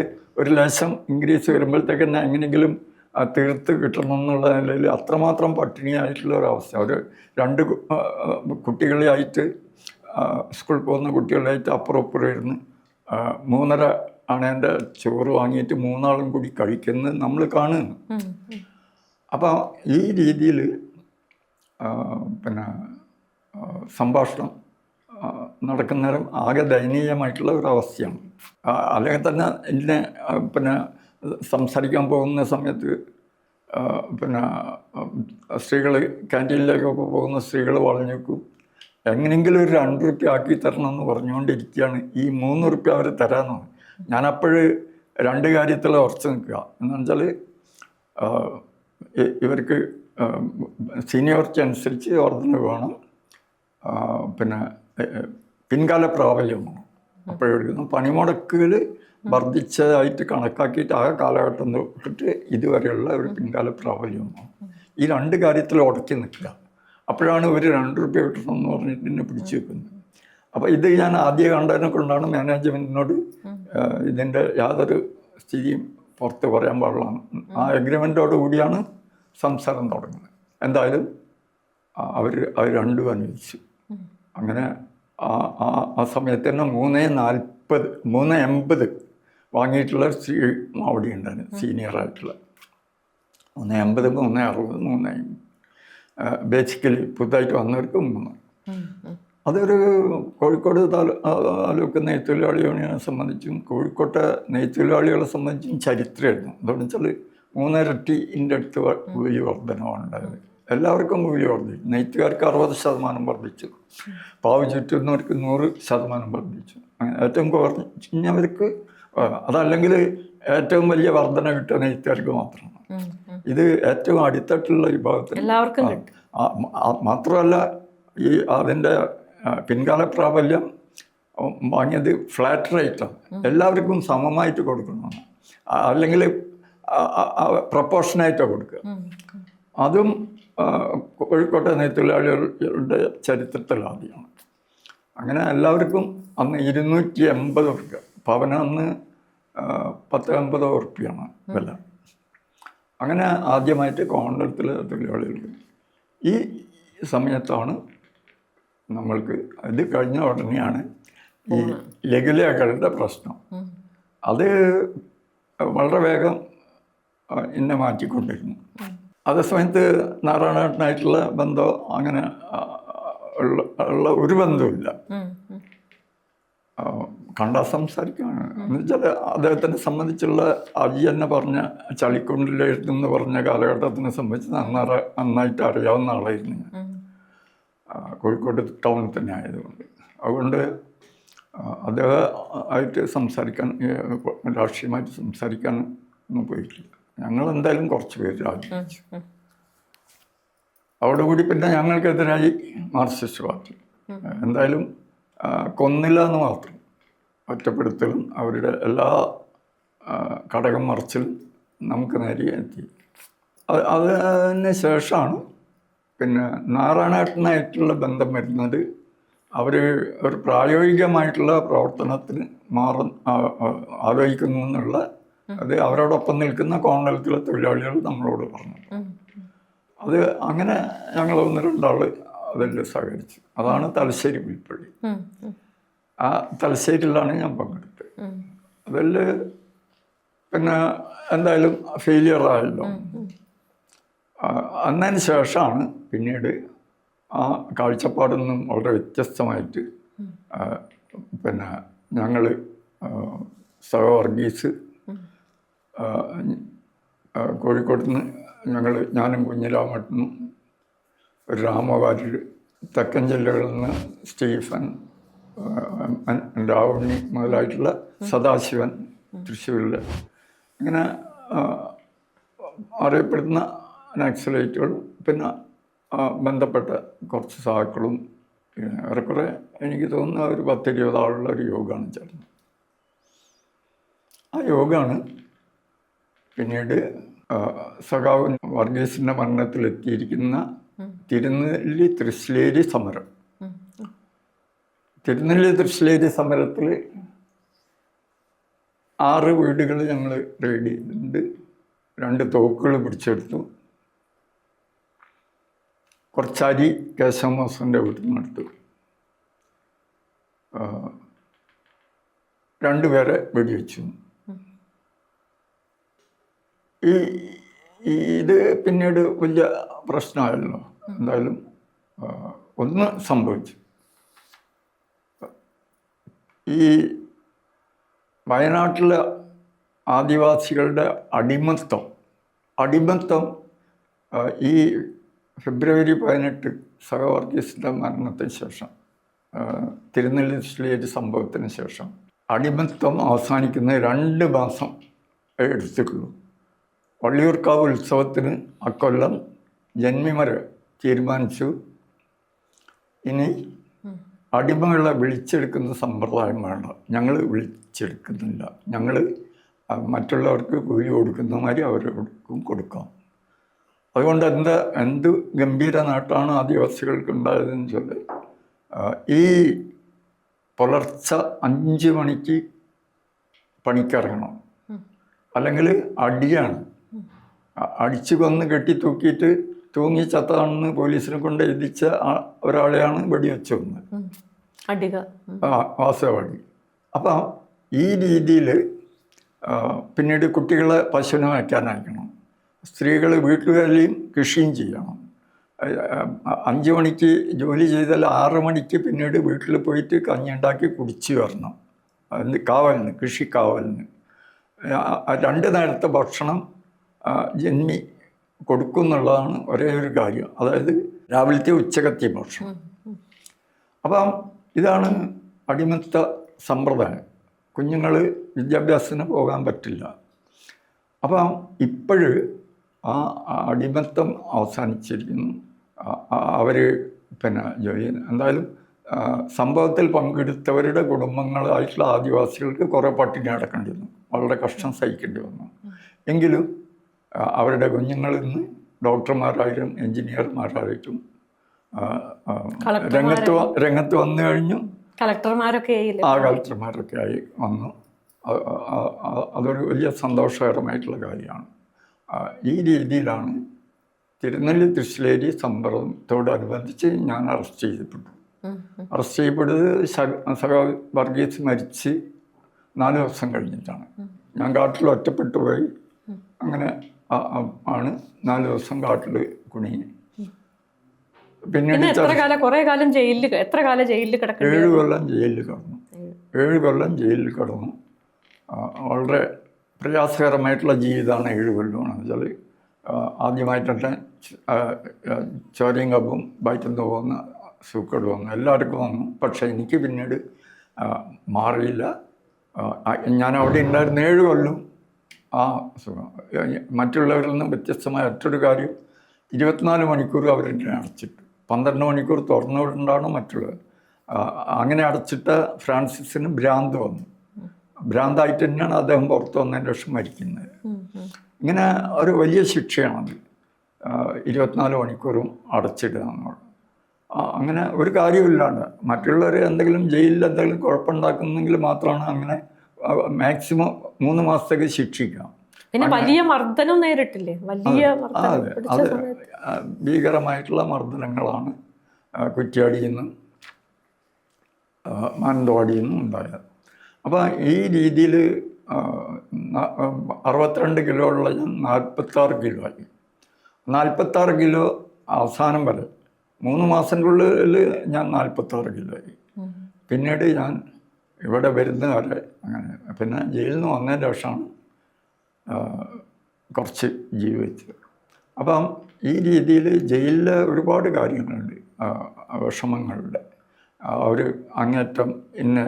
ഒരു ലേശം ഇൻക്രീസ് വരുമ്പോഴത്തേക്ക് തന്നെ എങ്ങനെയെങ്കിലും തീർത്ത് കിട്ടണം എന്നുള്ള നിലയിൽ അത്രമാത്രം പട്ടിണിയായിട്ടുള്ള ഒരവസ്ഥ. ഒരു 2 കുട്ടികളായിട്ട് സ്കൂളിൽ പോകുന്ന കുട്ടികളായിട്ട് അപ്പുറം ഇരുന്ന് 3.5 അണേൻ്റെ ചോറ് വാങ്ങിയിട്ട് 3 ആളും കൂടി കഴിക്കുന്നത് നമ്മൾ കാണുന്നു. അപ്പോൾ ഈ രീതിയിൽ പിന്നെ സംഭാഷണം നടക്കുന്നേരം ആകെ ദയനീയമായിട്ടുള്ള ഒരവസ്ഥയാണ്. അല്ലെങ്കിൽ തന്നെ ഇതിനെ പിന്നെ സംസാരിക്കാൻ പോകുന്ന സമയത്ത് പിന്നെ സ്ത്രീകൾ ക്യാൻറ്റീനിലേക്കൊക്കെ പോകുന്ന സ്ത്രീകൾ വളഞ്ഞു വെക്കും. എങ്ങനെയെങ്കിലും ഒരു 2 ഉറുപ്പ്യ ആക്കി തരണമെന്ന് പറഞ്ഞുകൊണ്ടിരിക്കുകയാണ്. ഈ 3 ഉറുപ്പ്യ അവർ തരാമെന്നാണ്. ഞാനപ്പോഴ് 2 കാര്യത്തിൽ ഉറച്ചു നിൽക്കുക. എന്ന് വെച്ചാൽ ഇവർക്ക് സീനിയോറിറ്റി അനുസരിച്ച് വർധന വേണം, പിന്നെ പിൻകാല പ്രാബല്യം വേണം. അപ്പോഴെടുക്കുന്ന പണിമുടക്കുകൾ വർദ്ധിച്ചതായിട്ട് കണക്കാക്കിയിട്ട് ആ കാലഘട്ടം തൊട്ടിട്ട് ഇതുവരെയുള്ള ഒരു പിൻകാല പ്രാബല്യം വേണം. ഈ 2 കാര്യത്തിൽ ഉടക്കി നിൽക്കുക. അപ്പോഴാണ് ഒരു 2 ഉറുപ്പ്യ കിട്ടണമെന്ന് പറഞ്ഞിട്ട് എന്നെ പിടിച്ചു വെക്കുന്നത്. അപ്പോൾ ഇത് ഞാൻ ആദ്യം കണ്ടതിനെ കൊണ്ടാണ് മാനേജ്മെൻറ്റിനോട് ഇതിൻ്റെ യാതൊരു സ്ഥിതിയും പുറത്ത് പറയാൻ പാടുള്ളതാണ്. ആ എഗ്രിമെൻറ്റോട് കൂടിയാണ് സംസാരം തുടങ്ങുന്നത്. എന്തായാലും അവർ രണ്ടും അനുവദിച്ചു. അങ്ങനെ ആ സമയത്ത് തന്നെ 380 വാങ്ങിയിട്ടുള്ള സ്ത്രീ അവിടെ ഉണ്ടായിരുന്നു, സീനിയറായിട്ടുള്ള 380, 360, 350. ബേസിക്കലി പുതുതായിട്ട് വന്നവർക്ക് 3. അതൊരു കോഴിക്കോട് താലൂക്ക് നെയ്ത്തൊഴിലാളി യൂണിയനെ സംബന്ധിച്ചും കോഴിക്കോട്ടെ നെയ്ത്തൊഴിലാളികളെ സംബന്ധിച്ചും ചരിത്രമായിരുന്നു. എന്താണെന്ന് വെച്ചാൽ 3 ഇരട്ടിൻ്റെ അടുത്ത് കൂലി വർധനമാണ് ഉണ്ടായത്. എല്ലാവർക്കും കൂലി വർദ്ധിച്ചു. നെയ്ത്തുകാർക്ക് 60% വർദ്ധിച്ചു, പാവ് ചുറ്റുന്നവർക്ക് 100% വർദ്ധിച്ചു. അങ്ങനെ ഏറ്റവും കുറഞ്ഞവർക്ക്, അതല്ലെങ്കിൽ ഏറ്റവും വലിയ വർധന കിട്ടുക നെയ്ത്തുകാർക്ക് മാത്രമാണ്. ഇത് ഏറ്റവും അടിത്തട്ടുള്ള വിഭാഗത്തിൽ എല്ലാവർക്കും മാത്രമല്ല, ഈ അതിൻ്റെ പിൻകാല പ്രാബല്യം വാങ്ങിയത് ഫ്ലാറ്റ് റേറ്റാണ്. എല്ലാവർക്കും സമമായിട്ട് കൊടുക്കണമെന്ന്, അല്ലെങ്കിൽ പ്രപ്പോർഷനായിട്ടാണ് കൊടുക്കുക. അതും കോഴിക്കോട്ടെ നെയ്ത്തൊഴിലാളികളുടെ ചരിത്രത്തിൽ ആദ്യമാണ്. അങ്ങനെ എല്ലാവർക്കും അന്ന് 280 ഉറുപ്പ്യ, പവന അന്ന് 10-50 ഉറുപ്പ്യാണ് വില. അങ്ങനെ ആദ്യമായിട്ട് കോൺഗ്രസിലെ തൊഴിലാളികൾക്ക് ഈ സമയത്താണ് നമ്മൾക്ക് ഇത് കഴിഞ്ഞ ഉടനെയാണ് ഈ ലഘുലേഖകളുടെ പ്രശ്നം. അത് വളരെ വേഗം എന്നെ മാറ്റിക്കൊണ്ടിരുന്നു. അതേസമയത്ത് നാരായണേട്ടനായിട്ടുള്ള ബന്ധം അങ്ങനെ ഉള്ള ഒരു ബന്ധവുമില്ല. കണ്ടാൽ സംസാരിക്കുകയാണ് എന്ന് വെച്ചാൽ അദ്ദേഹത്തിനെ സംബന്ധിച്ചുള്ള അജി തന്നെ പറഞ്ഞ ചളിക്കുണ്ടിലെഴുത്തെന്ന് പറഞ്ഞ കാലഘട്ടത്തിനെ സംബന്ധിച്ച് നന്നായിട്ട് അറിയാവുന്ന ആളായിരുന്നു ഞാൻ, കോഴിക്കോട് ടൗണിൽ തന്നെ ആയതുകൊണ്ട്. അതുകൊണ്ട് അദ്ദേഹം ആയിട്ട് സംസാരിക്കാൻ, രാഷ്ട്രീയമായിട്ട് സംസാരിക്കാൻ ഒന്നും പോയിട്ടില്ല. ഞങ്ങൾ എന്തായാലും കുറച്ച് പേര് രാജിവെച്ചു. അതോടുകൂടി പിന്നെ ഞങ്ങൾക്കെതിരായി മാർക്സിസ്റ്റ് പാർട്ടി എന്തായാലും കൊന്നില്ല എന്ന് മാത്രം, ഒറ്റപ്പെടുത്തലും അവരുടെ എല്ലാ ഘടകം മറിച്ചിലും നമുക്ക് നേരെ എത്തി. അതിന് ശേഷമാണ് പിന്നെ നാരായണേട്ടനായിട്ടുള്ള ബന്ധം വരുന്നത്. അവർ ഒരു പ്രായോഗികമായിട്ടുള്ള പ്രവർത്തനത്തിന് ആലോചിക്കുന്നു എന്നുള്ള അത് അവരോടൊപ്പം നിൽക്കുന്ന കോൺഗ്രസിലെ തൊഴിലാളികൾ നമ്മളോട് പറഞ്ഞു. അത് അങ്ങനെ ഞങ്ങൾ 1-2 ആൾ അതിൽ സഹകരിച്ചു. അതാണ് തലശ്ശേരി പുൽപ്പള്ളി. ആ തലശ്ശേരിയിലാണ് ഞാൻ പങ്കെടുത്തത്. അതിൽ പിന്നെ എന്തായാലും ഫെയിലിയറായല്ലോ. അതിന് ശേഷമാണ് പിന്നീട് ആ കാഴ്ചപ്പാടിൽ നിന്നും വളരെ വ്യത്യസ്തമായിട്ട് പിന്നെ ഞങ്ങൾ വർഗീസ് കോഴിക്കോട്ട് നിന്ന് ഞാനും കുഞ്ഞിരാമേട്ടനും രാമവാര്യർ, തെക്കൻ ജില്ലകളിൽ നിന്ന് സ്റ്റീഫൻ, രാവുണ്ണി മുതലായിട്ടുള്ള സദാശിവൻ തൃശ്ശൂരിൽ, ഇങ്ങനെ അറിയപ്പെടുന്ന നക്സലൈറ്റുകളും പിന്നെ ബന്ധപ്പെട്ട കുറച്ച് സഹാക്കളും ഏറെക്കുറെ എനിക്ക് തോന്നുന്ന ഒരു 10-20 ആളുള്ള ഒരു യോഗമാണ് ചേർന്നത്. ആ യോഗമാണ് പിന്നീട് സഖാവ് വർഗീസിൻ്റെ മരണത്തിലെത്തിയിരിക്കുന്ന തിരുനെല്ലി തൃശ്ശേരി സമരം. തിരുനെല്ലി തൃശ്ശേരി സമരത്തിൽ 6 വീടുകൾ ഞങ്ങൾ റെയ്ഡ് ചെയ്തിട്ടുണ്ട്. 2 തോക്കുകൾ പിടിച്ചെടുത്തു. കുറച്ചരി കേശവദാസൻ്റെ വീട്ടിൽ നിന്ന് എടുത്തു. 2 പേരെ വെടിവെച്ചു. ഇത് പിന്നീട് വലിയ പ്രശ്നമായല്ലോ. എന്തായാലും ഒന്ന് സംഭവിച്ചു. ഈ വയനാട്ടിലെ ആദിവാസികളുടെ അടിമത്തം ഈ ഫെബ്രുവരി 18 സഹവർഗീസിൻ്റെ മരണത്തിന് ശേഷം, തിരുനെല്ലി തൃശ്ശേരി സംഭവത്തിന് ശേഷം അടിമത്തം അവസാനിക്കുന്ന 2 മാസം എടുത്തിട്ടുള്ളൂ. വള്ളിയൂർക്കാവ് ഉത്സവത്തിന് അക്കൊല്ലം ജന്മിമാർ തീരുമാനിച്ചു, ഇനി അടിമകളെ വിളിച്ചെടുക്കുന്ന സമ്പ്രദായം വേണ്ട, ഞങ്ങൾ വിളിച്ചെടുക്കുന്നില്ല, ഞങ്ങൾ മറ്റുള്ളവർക്ക് കൂലി കൊടുക്കുന്ന മാതിരി അവരോടും കൊടുക്കാം. അതുകൊണ്ട് എന്ത് ഗംഭീര നേട്ടമാണ് ആദിവാസികൾക്ക് ഉണ്ടായതെന്ന് വെച്ചാൽ, ഈ പുലർച്ചെ 5 മണിക്ക് പണിക്കിറങ്ങണം. അല്ലെങ്കിൽ അടിയാണ്. അടിച്ചു കൊന്ന് കെട്ടി തൂക്കിയിട്ട് തൂങ്ങി ചത്താണെന്ന് പോലീസിനെ കൊണ്ട് എഴുതിച്ച ഒരാളെയാണ് വെടിവെച്ച് കൊന്നത്. വാസവടി. അപ്പം ഈ രീതിയിൽ പിന്നീട് കുട്ടികളെ പശുവിനെ വയ്ക്കാനയക്കണം, സ്ത്രീകൾ വീട്ടുകാരെയും കൃഷിയും ചെയ്യണം. 5 മണിക്ക് ജോലി ചെയ്താൽ 6 മണിക്ക് പിന്നീട് വീട്ടിൽ പോയിട്ട് കഞ്ഞിയുണ്ടാക്കി കുടിച്ച് വരണം. അതിന് കാവലിന്, കൃഷിക്കാവലിന്. 2 നേരത്തെ ഭക്ഷണം ജന്മി കൊടുക്കുന്നുള്ളതാണ് ഒരേ ഒരു കാര്യം. അതായത് രാവിലത്തെ ഉച്ചക്കത്തെ ഭക്ഷണം. അപ്പം ഇതാണ് അടിമത്ത സമ്പ്രദായം. കുഞ്ഞുങ്ങൾ വിദ്യാഭ്യാസത്തിന് പോകാൻ പറ്റില്ല. അപ്പം ഇപ്പോഴ് ആ അടിമത്തം അവസാനിച്ചിരിക്കുന്നു. അവർ പിന്നെ ജോലി എന്തായാലും സംഭവത്തിൽ പങ്കെടുത്തവരുടെ കുടുംബങ്ങളായിട്ടുള്ള ആദിവാസികൾക്ക് കുറേ പട്ടിണി അടക്കേണ്ടി വന്നു, വളരെ കഷ്ടം സഹിക്കേണ്ടി വന്നു. എങ്കിലും അവരുടെ കുഞ്ഞുങ്ങളിൽ നിന്ന് ഡോക്ടർമാരായിട്ടും എൻജിനീയർമാരായിട്ടും രംഗത്ത് വന്നു കഴിഞ്ഞു. കളക്ടർമാരൊക്കെ ആയി വന്നു. അതൊരു വലിയ സന്തോഷകരമായിട്ടുള്ള കാര്യമാണ്. ഈ രീതിയിലാണ് തിരുനെല്ലി തൃശ്ശിലേരി സംഭവത്തോടനുബന്ധിച്ച് ഞാൻ അറസ്റ്റ് ചെയ്യപ്പെട്ടു. അറസ്റ്റ് ചെയ്യപ്പെട്ടത് വർഗീസ് മരിച്ച് 4 ദിവസം കഴിഞ്ഞിട്ടാണ്. ഞാൻ കാട്ടിൽ ഒറ്റപ്പെട്ടു പോയി. അങ്ങനെ ആണ് 4 ദിവസം കാട്ടിൽ കുടുങ്ങി. പിന്നീട് 7 കൊല്ലം ജയിലിൽ കിടന്നു. വളരെ പ്രയാസകരമായിട്ടുള്ള ജീവിതമാണ് 7 കൊല്ലമെന്ന് വെച്ചാൽ. ആദ്യമായിട്ട് തന്നെ ചോരയും കപ്പും വയറ്റുന്നു പോകുന്ന സൂക്കേട് വന്നു, എല്ലാവർക്കും വന്നു. പക്ഷേ എനിക്ക് പിന്നീട് മാറിയില്ല. ഞാൻ അവിടെ ഉണ്ടായിരുന്ന 7 കൊല്ലം ആ സുഖം. മറ്റുള്ളവരിൽ നിന്നും വ്യത്യസ്തമായ മറ്റൊരു കാര്യം, 24 മണിക്കൂർ അവരെന്നെ അടച്ചിട്ടു. 12 മണിക്കൂർ തുറന്നു വിടേണ്ടതാണ് മറ്റുള്ളവർ. അങ്ങനെ അടച്ചിട്ട ഫ്രാൻസിസിന് ഭ്രാന്ത് വന്നു. ഭ്രാന്തായിട്ട് തന്നെയാണ് അദ്ദേഹം പുറത്തു വന്നതിന് ശേഷം മരിക്കുന്നത്. ഇങ്ങനെ ഒരു വലിയ ശിക്ഷയാണത്, 24 മണിക്കൂറും അടച്ചിടുക എന്നുള്ളത്. അങ്ങനെ ഒരു കാര്യമില്ലാണ്ട് മറ്റുള്ളവർ എന്തെങ്കിലും ജയിലിൽ എന്തെങ്കിലും കുഴപ്പമുണ്ടാക്കുന്നെങ്കിൽ മാത്രമാണ് അങ്ങനെ മാക്സിമം 3 മാസത്തേക്ക് ശിക്ഷിക്കാം. പിന്നെ വലിയ മർദ്ദനം നേരിട്ടില്ലേ? അതെ, ഭീകരമായിട്ടുള്ള മർദ്ദനങ്ങളാണ് കുറ്റ്യാടിയിൽ നിന്നും മാനന്തവാടിയിൽ നിന്നും ഉണ്ടായത്. അപ്പോൾ ഈ രീതിയിൽ 62 കിലോ ഉള്ള ഞാൻ 46 കിലോ ആയി. 46 കിലോ അവസാനം വരെ 3 മാസത്തിനുള്ളിൽ ഞാൻ 46 കിലോ ആയി. പിന്നീട് ഞാൻ ഇവിടെ വരുന്ന വരെ അങ്ങനെ. പിന്നെ ജയിലിൽ നിന്ന് വന്നതിന് ശേഷമാണ് കുറച്ച് ജീവിച്ചത്. അപ്പം ഈ രീതിയിൽ ജയിലിൽ ഒരുപാട് കാര്യങ്ങളുണ്ട്, വിഷമങ്ങളുടെ. അവർ അങ്ങേറ്റം എന്നെ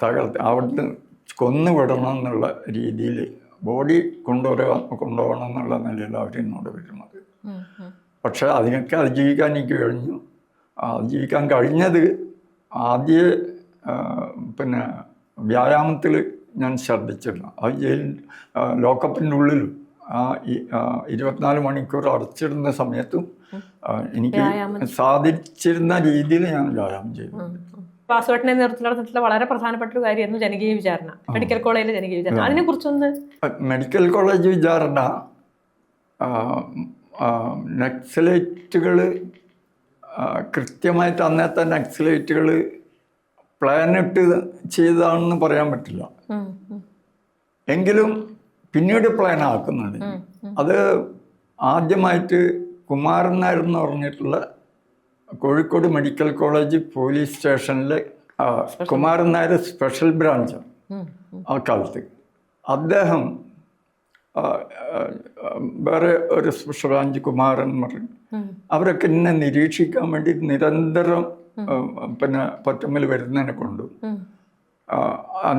തകർത്ത് അവിടുന്ന് കൊന്നുവിടണം എന്നുള്ള രീതിയിൽ ബോഡി കൊണ്ടുപോകണം എന്നുള്ള നിലയിൽ അവരെന്നോട് വരുന്നത്. പക്ഷേ അതിനൊക്കെ അതിജീവിക്കാൻ എനിക്ക് കഴിഞ്ഞു. അതിജീവിക്കാൻ കഴിഞ്ഞത് പിന്നെ വ്യായാമത്തിൽ ഞാൻ ശ്രദ്ധിച്ചിരുന്നു. അത് ജയിൽ ലോക്കപ്പിൻ്റെ ഉള്ളിലും 24 മണിക്കൂർ അടച്ചിടുന്ന സമയത്തും എനിക്ക് സാധിച്ചിരുന്ന രീതിയിൽ ഞാൻ വ്യായാമം ചെയ്തു. വാസുവേട്ടനെ നേതൃത്വത്തിൽ നടന്നിട്ടുള്ള വളരെ പ്രധാനപ്പെട്ട ഒരു കാര്യമായിരുന്നു ജനകീയ വിചാരണ, മെഡിക്കൽ കോളേജിലെ ജനകീയ വിചാരണ. അതിനെക്കുറിച്ചൊന്ന്. മെഡിക്കൽ കോളേജ് വിചാരണ നക്സലേറ്റുകൾ കൃത്യമായിട്ട് അന്നത്തെ നക്സലേറ്റുകൾ പ്ലാനിട്ട് ചെയ്തതാണെന്ന് പറയാൻ പറ്റില്ല. എങ്കിലും പിന്നീട് പ്ലാൻ ആക്കുന്നുണ്ട്. അത് ആദ്യമായിട്ട് കുമാരൻ നായർ എന്ന് പറഞ്ഞിട്ടുള്ള കോഴിക്കോട് മെഡിക്കൽ കോളേജ് പോലീസ് സ്റ്റേഷനിലെ കുമാരൻ നായർ സ്പെഷ്യൽ ബ്രാഞ്ചാണ് ആ കാലത്ത്. അദ്ദേഹം വേറെ ഒരു സ്പെഷ്യൽ ബ്രാഞ്ച് കുമാരൻ പറഞ്ഞു, അവരൊക്കെ എന്നെ നിരീക്ഷിക്കാൻ വേണ്ടി നിരന്തരം പിന്നെ പൊറ്റമ്മൽ വരുന്നതിനെ കൊണ്ടും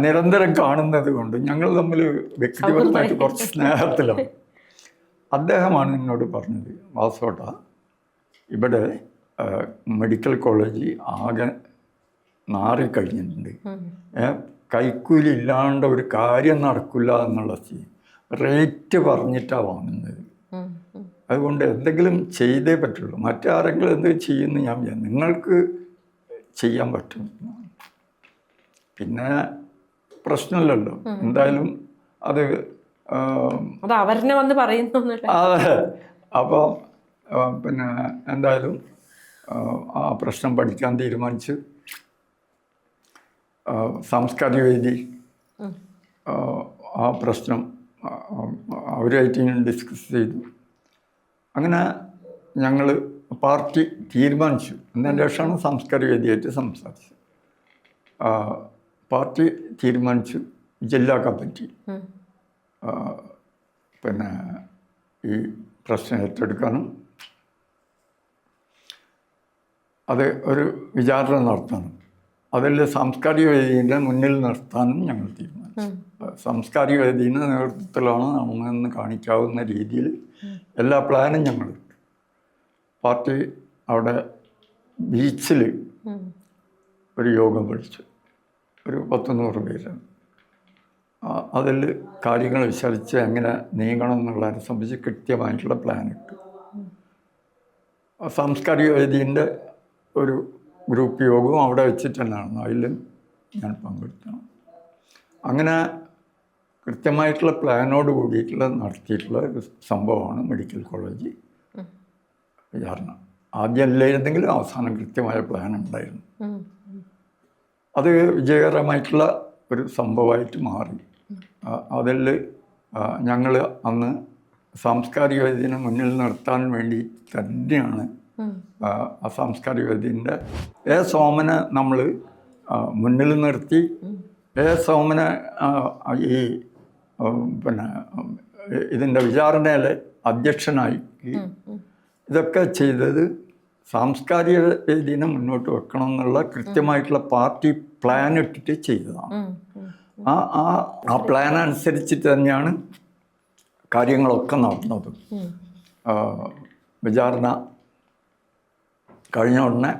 നിരന്തരം കാണുന്നത് കൊണ്ട് ഞങ്ങൾ തമ്മിൽ വ്യക്തിപരമായിട്ട് കുറച്ച് സ്നേഹത്തിലാണ്. അദ്ദേഹമാണ് എന്നോട് പറഞ്ഞത്, വാസോട്ട ഇവിടെ മെഡിക്കൽ കോളേജ് ആകെ നാറിക്കഴിഞ്ഞിട്ടുണ്ട്, കൈക്കൂലി ഇല്ലാണ്ട് ഒരു കാര്യം നടക്കില്ല എന്നുള്ള റേറ്റ് പറഞ്ഞിട്ടാണ് വാങ്ങുന്നത്. അതുകൊണ്ട് എന്തെങ്കിലും ചെയ്തേ പറ്റുള്ളൂ, മറ്റാരെങ്കിലും എന്തെങ്കിലും ചെയ്യുന്നു ഞാൻ നിങ്ങൾക്ക് ചെയ്യാൻ പറ്റും. പിന്നെ പ്രശ്നമില്ലല്ലോ, എന്തായാലും അത് അത് അവരെന്നെ വന്ന് പറയുന്നൊന്നുമില്ല. അതെ. അപ്പോൾ പിന്നെ എന്തായാലും ആ പ്രശ്നം പഠിക്കാൻ തീരുമാനിച്ച് സാംസ്കാരിക വേദി ആ പ്രശ്നം അവരുമായിട്ട് ഇങ്ങനെ ഡിസ്കസ് ചെയ്തു. അങ്ങനെ ഞങ്ങൾ പാർട്ടി തീരുമാനിച്ചു. എന്നതിന് ശേഷമാണ് സാംസ്കാരിക വേദിയായിട്ട് സംസാരിച്ചത്. പാർട്ടി തീരുമാനിച്ചു ജില്ലാ കമ്മിറ്റി പിന്നെ ഈ പ്രശ്നം ഏറ്റെടുക്കാനും അത് ഒരു വിചാരണ നടത്താനും അതിൽ സാംസ്കാരിക വേദീൻ്റെ മുന്നിൽ നിർത്താനും ഞങ്ങൾ തീരുമാനിച്ചു. സാംസ്കാരിക വേദീൻ്റെ നേതൃത്വത്തിലാണ് നടന്നതെന്ന് കാണിക്കാവുന്ന രീതിയിൽ എല്ലാ പ്ലാനും ഞങ്ങൾ ഇട്ടു. പാർട്ടി അവിടെ ബീച്ചിൽ ഒരു യോഗം വിളിച്ചു. ഒരു 100 പേര്. അതിൽ കാര്യങ്ങൾ വിശാലിച്ച് എങ്ങനെ നീങ്ങണം എന്നുള്ളതിനെ സംബന്ധിച്ച് കൃത്യമായിട്ടുള്ള പ്ലാൻ ഇട്ടു. സാംസ്കാരിക വേദീൻ്റെ ഒരു ഗ്രൂപ്പ് യോഗവും അവിടെ വെച്ചിട്ട് തന്നെയാണ്. അതിൽ ഞാൻ പങ്കെടുത്താണ്. അങ്ങനെ കൃത്യമായിട്ടുള്ള പ്ലാനോട് കൂടിയിട്ടുള്ള നടത്തിയിട്ടുള്ള ഒരു സംഭവമാണ് മെഡിക്കൽ കോളേജ് വിചാരണ. ആദ്യം ഇല്ലായിരുന്നെങ്കിലും അവസാനം കൃത്യമായ പ്ലാൻ ഉണ്ടായിരുന്നു. അത് വിജയകരമായിട്ടുള്ള ഒരു സംഭവമായിട്ട് മാറി. അതിൽ ഞങ്ങൾ അന്ന് സാംസ്കാരിക വേദിനെ മുന്നിൽ നിർത്താൻ വേണ്ടി തന്നെയാണ് ആ സാംസ്കാരിക വേദിൻ്റെ സോമനെ നമ്മൾ മുന്നിൽ നിർത്തി. സോമനെ ഈ പിന്നെ ഇതിൻ്റെ വിചാരണയിലെ അധ്യക്ഷനായി. ഇതൊക്കെ ചെയ്തത് സാംസ്കാരിക വേദിനെ മുന്നോട്ട് വെക്കണം എന്നുള്ള കൃത്യമായിട്ടുള്ള പാർട്ടി പ്ലാൻ ഇട്ടിട്ട് ചെയ്തതാണ്. ആ പ്ലാൻ അനുസരിച്ചിട്ട് തന്നെയാണ് കാര്യങ്ങളൊക്കെ നടന്നത്. വിചാരണ കഴിഞ്ഞ ഉടനെ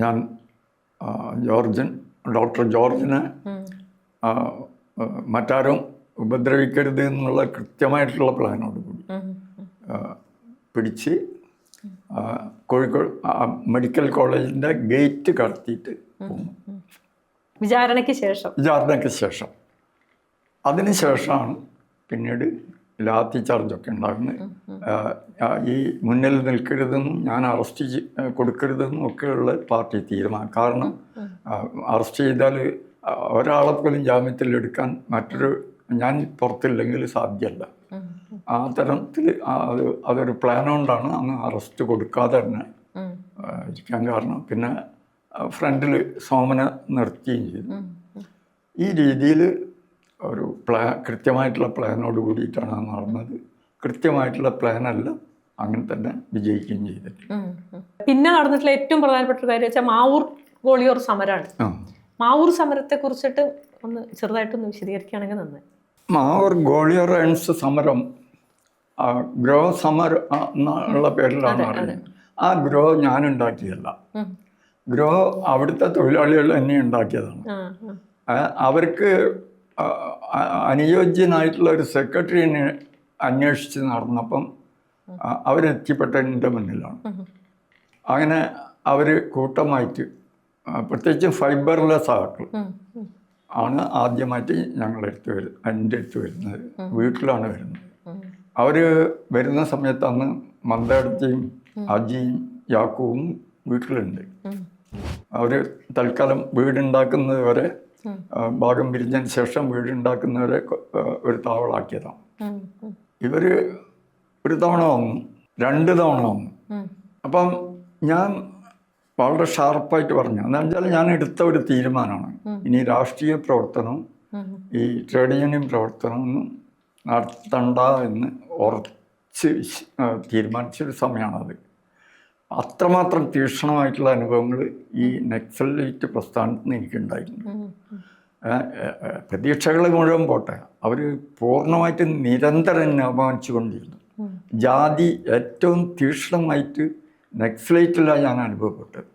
ഞാൻ ഡോക്ടർ ജോർജിനെ മറ്റാരും ഉപദ്രവിക്കരുത് എന്നുള്ള കൃത്യമായിട്ടുള്ള പ്ലാനോട് കൂടി പിടിച്ച് കോഴിക്കോട് മെഡിക്കൽ കോളേജിൻ്റെ ഗേറ്റ് കടത്തിയിട്ട് പോകുന്നു. വിചാരണയ്ക്ക് ശേഷം അതിനുശേഷമാണ് പിന്നീട് ലാത്തി ചാർജൊക്കെ ഉണ്ടാകുന്നത്. ഈ മുന്നിൽ നിൽക്കരുതെന്നും ഞാൻ അറസ്റ്റ് കൊടുക്കരുതെന്നും ഒക്കെയുള്ള പാർട്ടി തീരുമാനം. കാരണം അറസ്റ്റ് ചെയ്താൽ ഒരാളെ പോലും ജാമ്യത്തിൽ എടുക്കാൻ ഞാൻ പുറത്തില്ലെങ്കിൽ സാധ്യമല്ല. ആ തരത്തിൽ അതൊരു പ്ലാൻ കൊണ്ടാണ് അന്ന് അറസ്റ്റ് കൊടുക്കാതെ തന്നെ ഇരിക്കാൻ കാരണം. പിന്നെ ഫ്രണ്ടിൽ സോമനെ നിർത്തുകയും ചെയ്തു. ഈ രീതിയിൽ ഒരു കൃത്യമായിട്ടുള്ള പ്ലാനോട് കൂടിയിട്ടാണ് നടന്നത്. കൃത്യമായിട്ടുള്ള പ്ലാനല്ല, അങ്ങനെ തന്നെ വിജയിക്കുകയും ചെയ്തിട്ട്. പിന്നെ നടന്നിട്ടുള്ള ഏറ്റവും പ്രധാനപ്പെട്ട ഒരു കാര്യം വെച്ചാൽ മാവൂർ ഗോളിയോർ സമരമാണ്. മാവൂർ സമരത്തെ കുറിച്ചിട്ട് ഒന്ന് ചെറുതായിട്ടൊന്ന് വിശദീകരിക്കുകയാണെങ്കിൽ നന്നായി. മാവൂർ ഗോളിയോർ ഏൺസ് സമരം ഗ്രോ സമരം എന്നുള്ള പേരിലാണ് അറിയുന്നത്. ആ ഗ്രോ ഞാൻ ഉണ്ടാക്കിയതല്ല. ഗ്രോ അവിടുത്തെ തൊഴിലാളികൾ തന്നെ ഉണ്ടാക്കിയതാണ്. അവർക്ക് അനുയോജ്യനായിട്ടുള്ള ഒരു സെക്രട്ടറിനെ അന്വേഷിച്ച് നടന്നപ്പം അവരെത്തിപ്പെട്ടതിൻ്റെ മുന്നിലാണ്. അങ്ങനെ അവർ കൂട്ടമായിട്ട്, പ്രത്യേകിച്ച് ഫൈബർലെസ് ആക്കൾ ആണ് ആദ്യമായിട്ട് എൻ്റെ അടുത്ത് വരുന്നത്. വീട്ടിലാണ് വരുന്നത്. അവർ വരുന്ന സമയത്ത് അന്ന് മന്ദടത്തിയും അജിയും യാക്കൂവും വീട്ടിലുണ്ട്. അവർ തൽക്കാലം വീടുണ്ടാക്കുന്നത് വരെ, ഭാഗം പിരിഞ്ഞതിന് ശേഷം വീടുണ്ടാക്കുന്നവരെ ഒരു താവളാക്കിയതാണ്. ഇവർ ഒരു തവണ വന്നു, 2 തവണ വന്നു. അപ്പം ഞാൻ വളരെ ഷാർപ്പായിട്ട് പറഞ്ഞു, എന്താ വെച്ചാൽ ഞാൻ എടുത്ത ഒരു തീരുമാനമാണ്. ഇനി രാഷ്ട്രീയ പ്രവർത്തനവും ഈ ട്രേഡ് യൂണിയൻ പ്രവർത്തനമൊന്നും നടത്തണ്ട എന്ന് ഉറച്ച് തീരുമാനിച്ചൊരു സമയമാണത്. അത്രമാത്രം തീക്ഷ്ണമായിട്ടുള്ള അനുഭവങ്ങൾ ഈ നക്സലൈറ്റ് പ്രസ്ഥാനത്തിൽ നിന്ന് എനിക്കുണ്ടായിരുന്നു. പ്രതീക്ഷകൾ മുഴുവൻ പോട്ടെ, അവർ പൂർണ്ണമായിട്ട് നിരന്തരം എന്നെ അപമാനിച്ചുകൊണ്ടിരുന്നു. ജാതി ഏറ്റവും തീക്ഷ്ണമായിട്ട് നക്സലൈറ്റിലാണ് ഞാൻ അനുഭവപ്പെട്ടത്.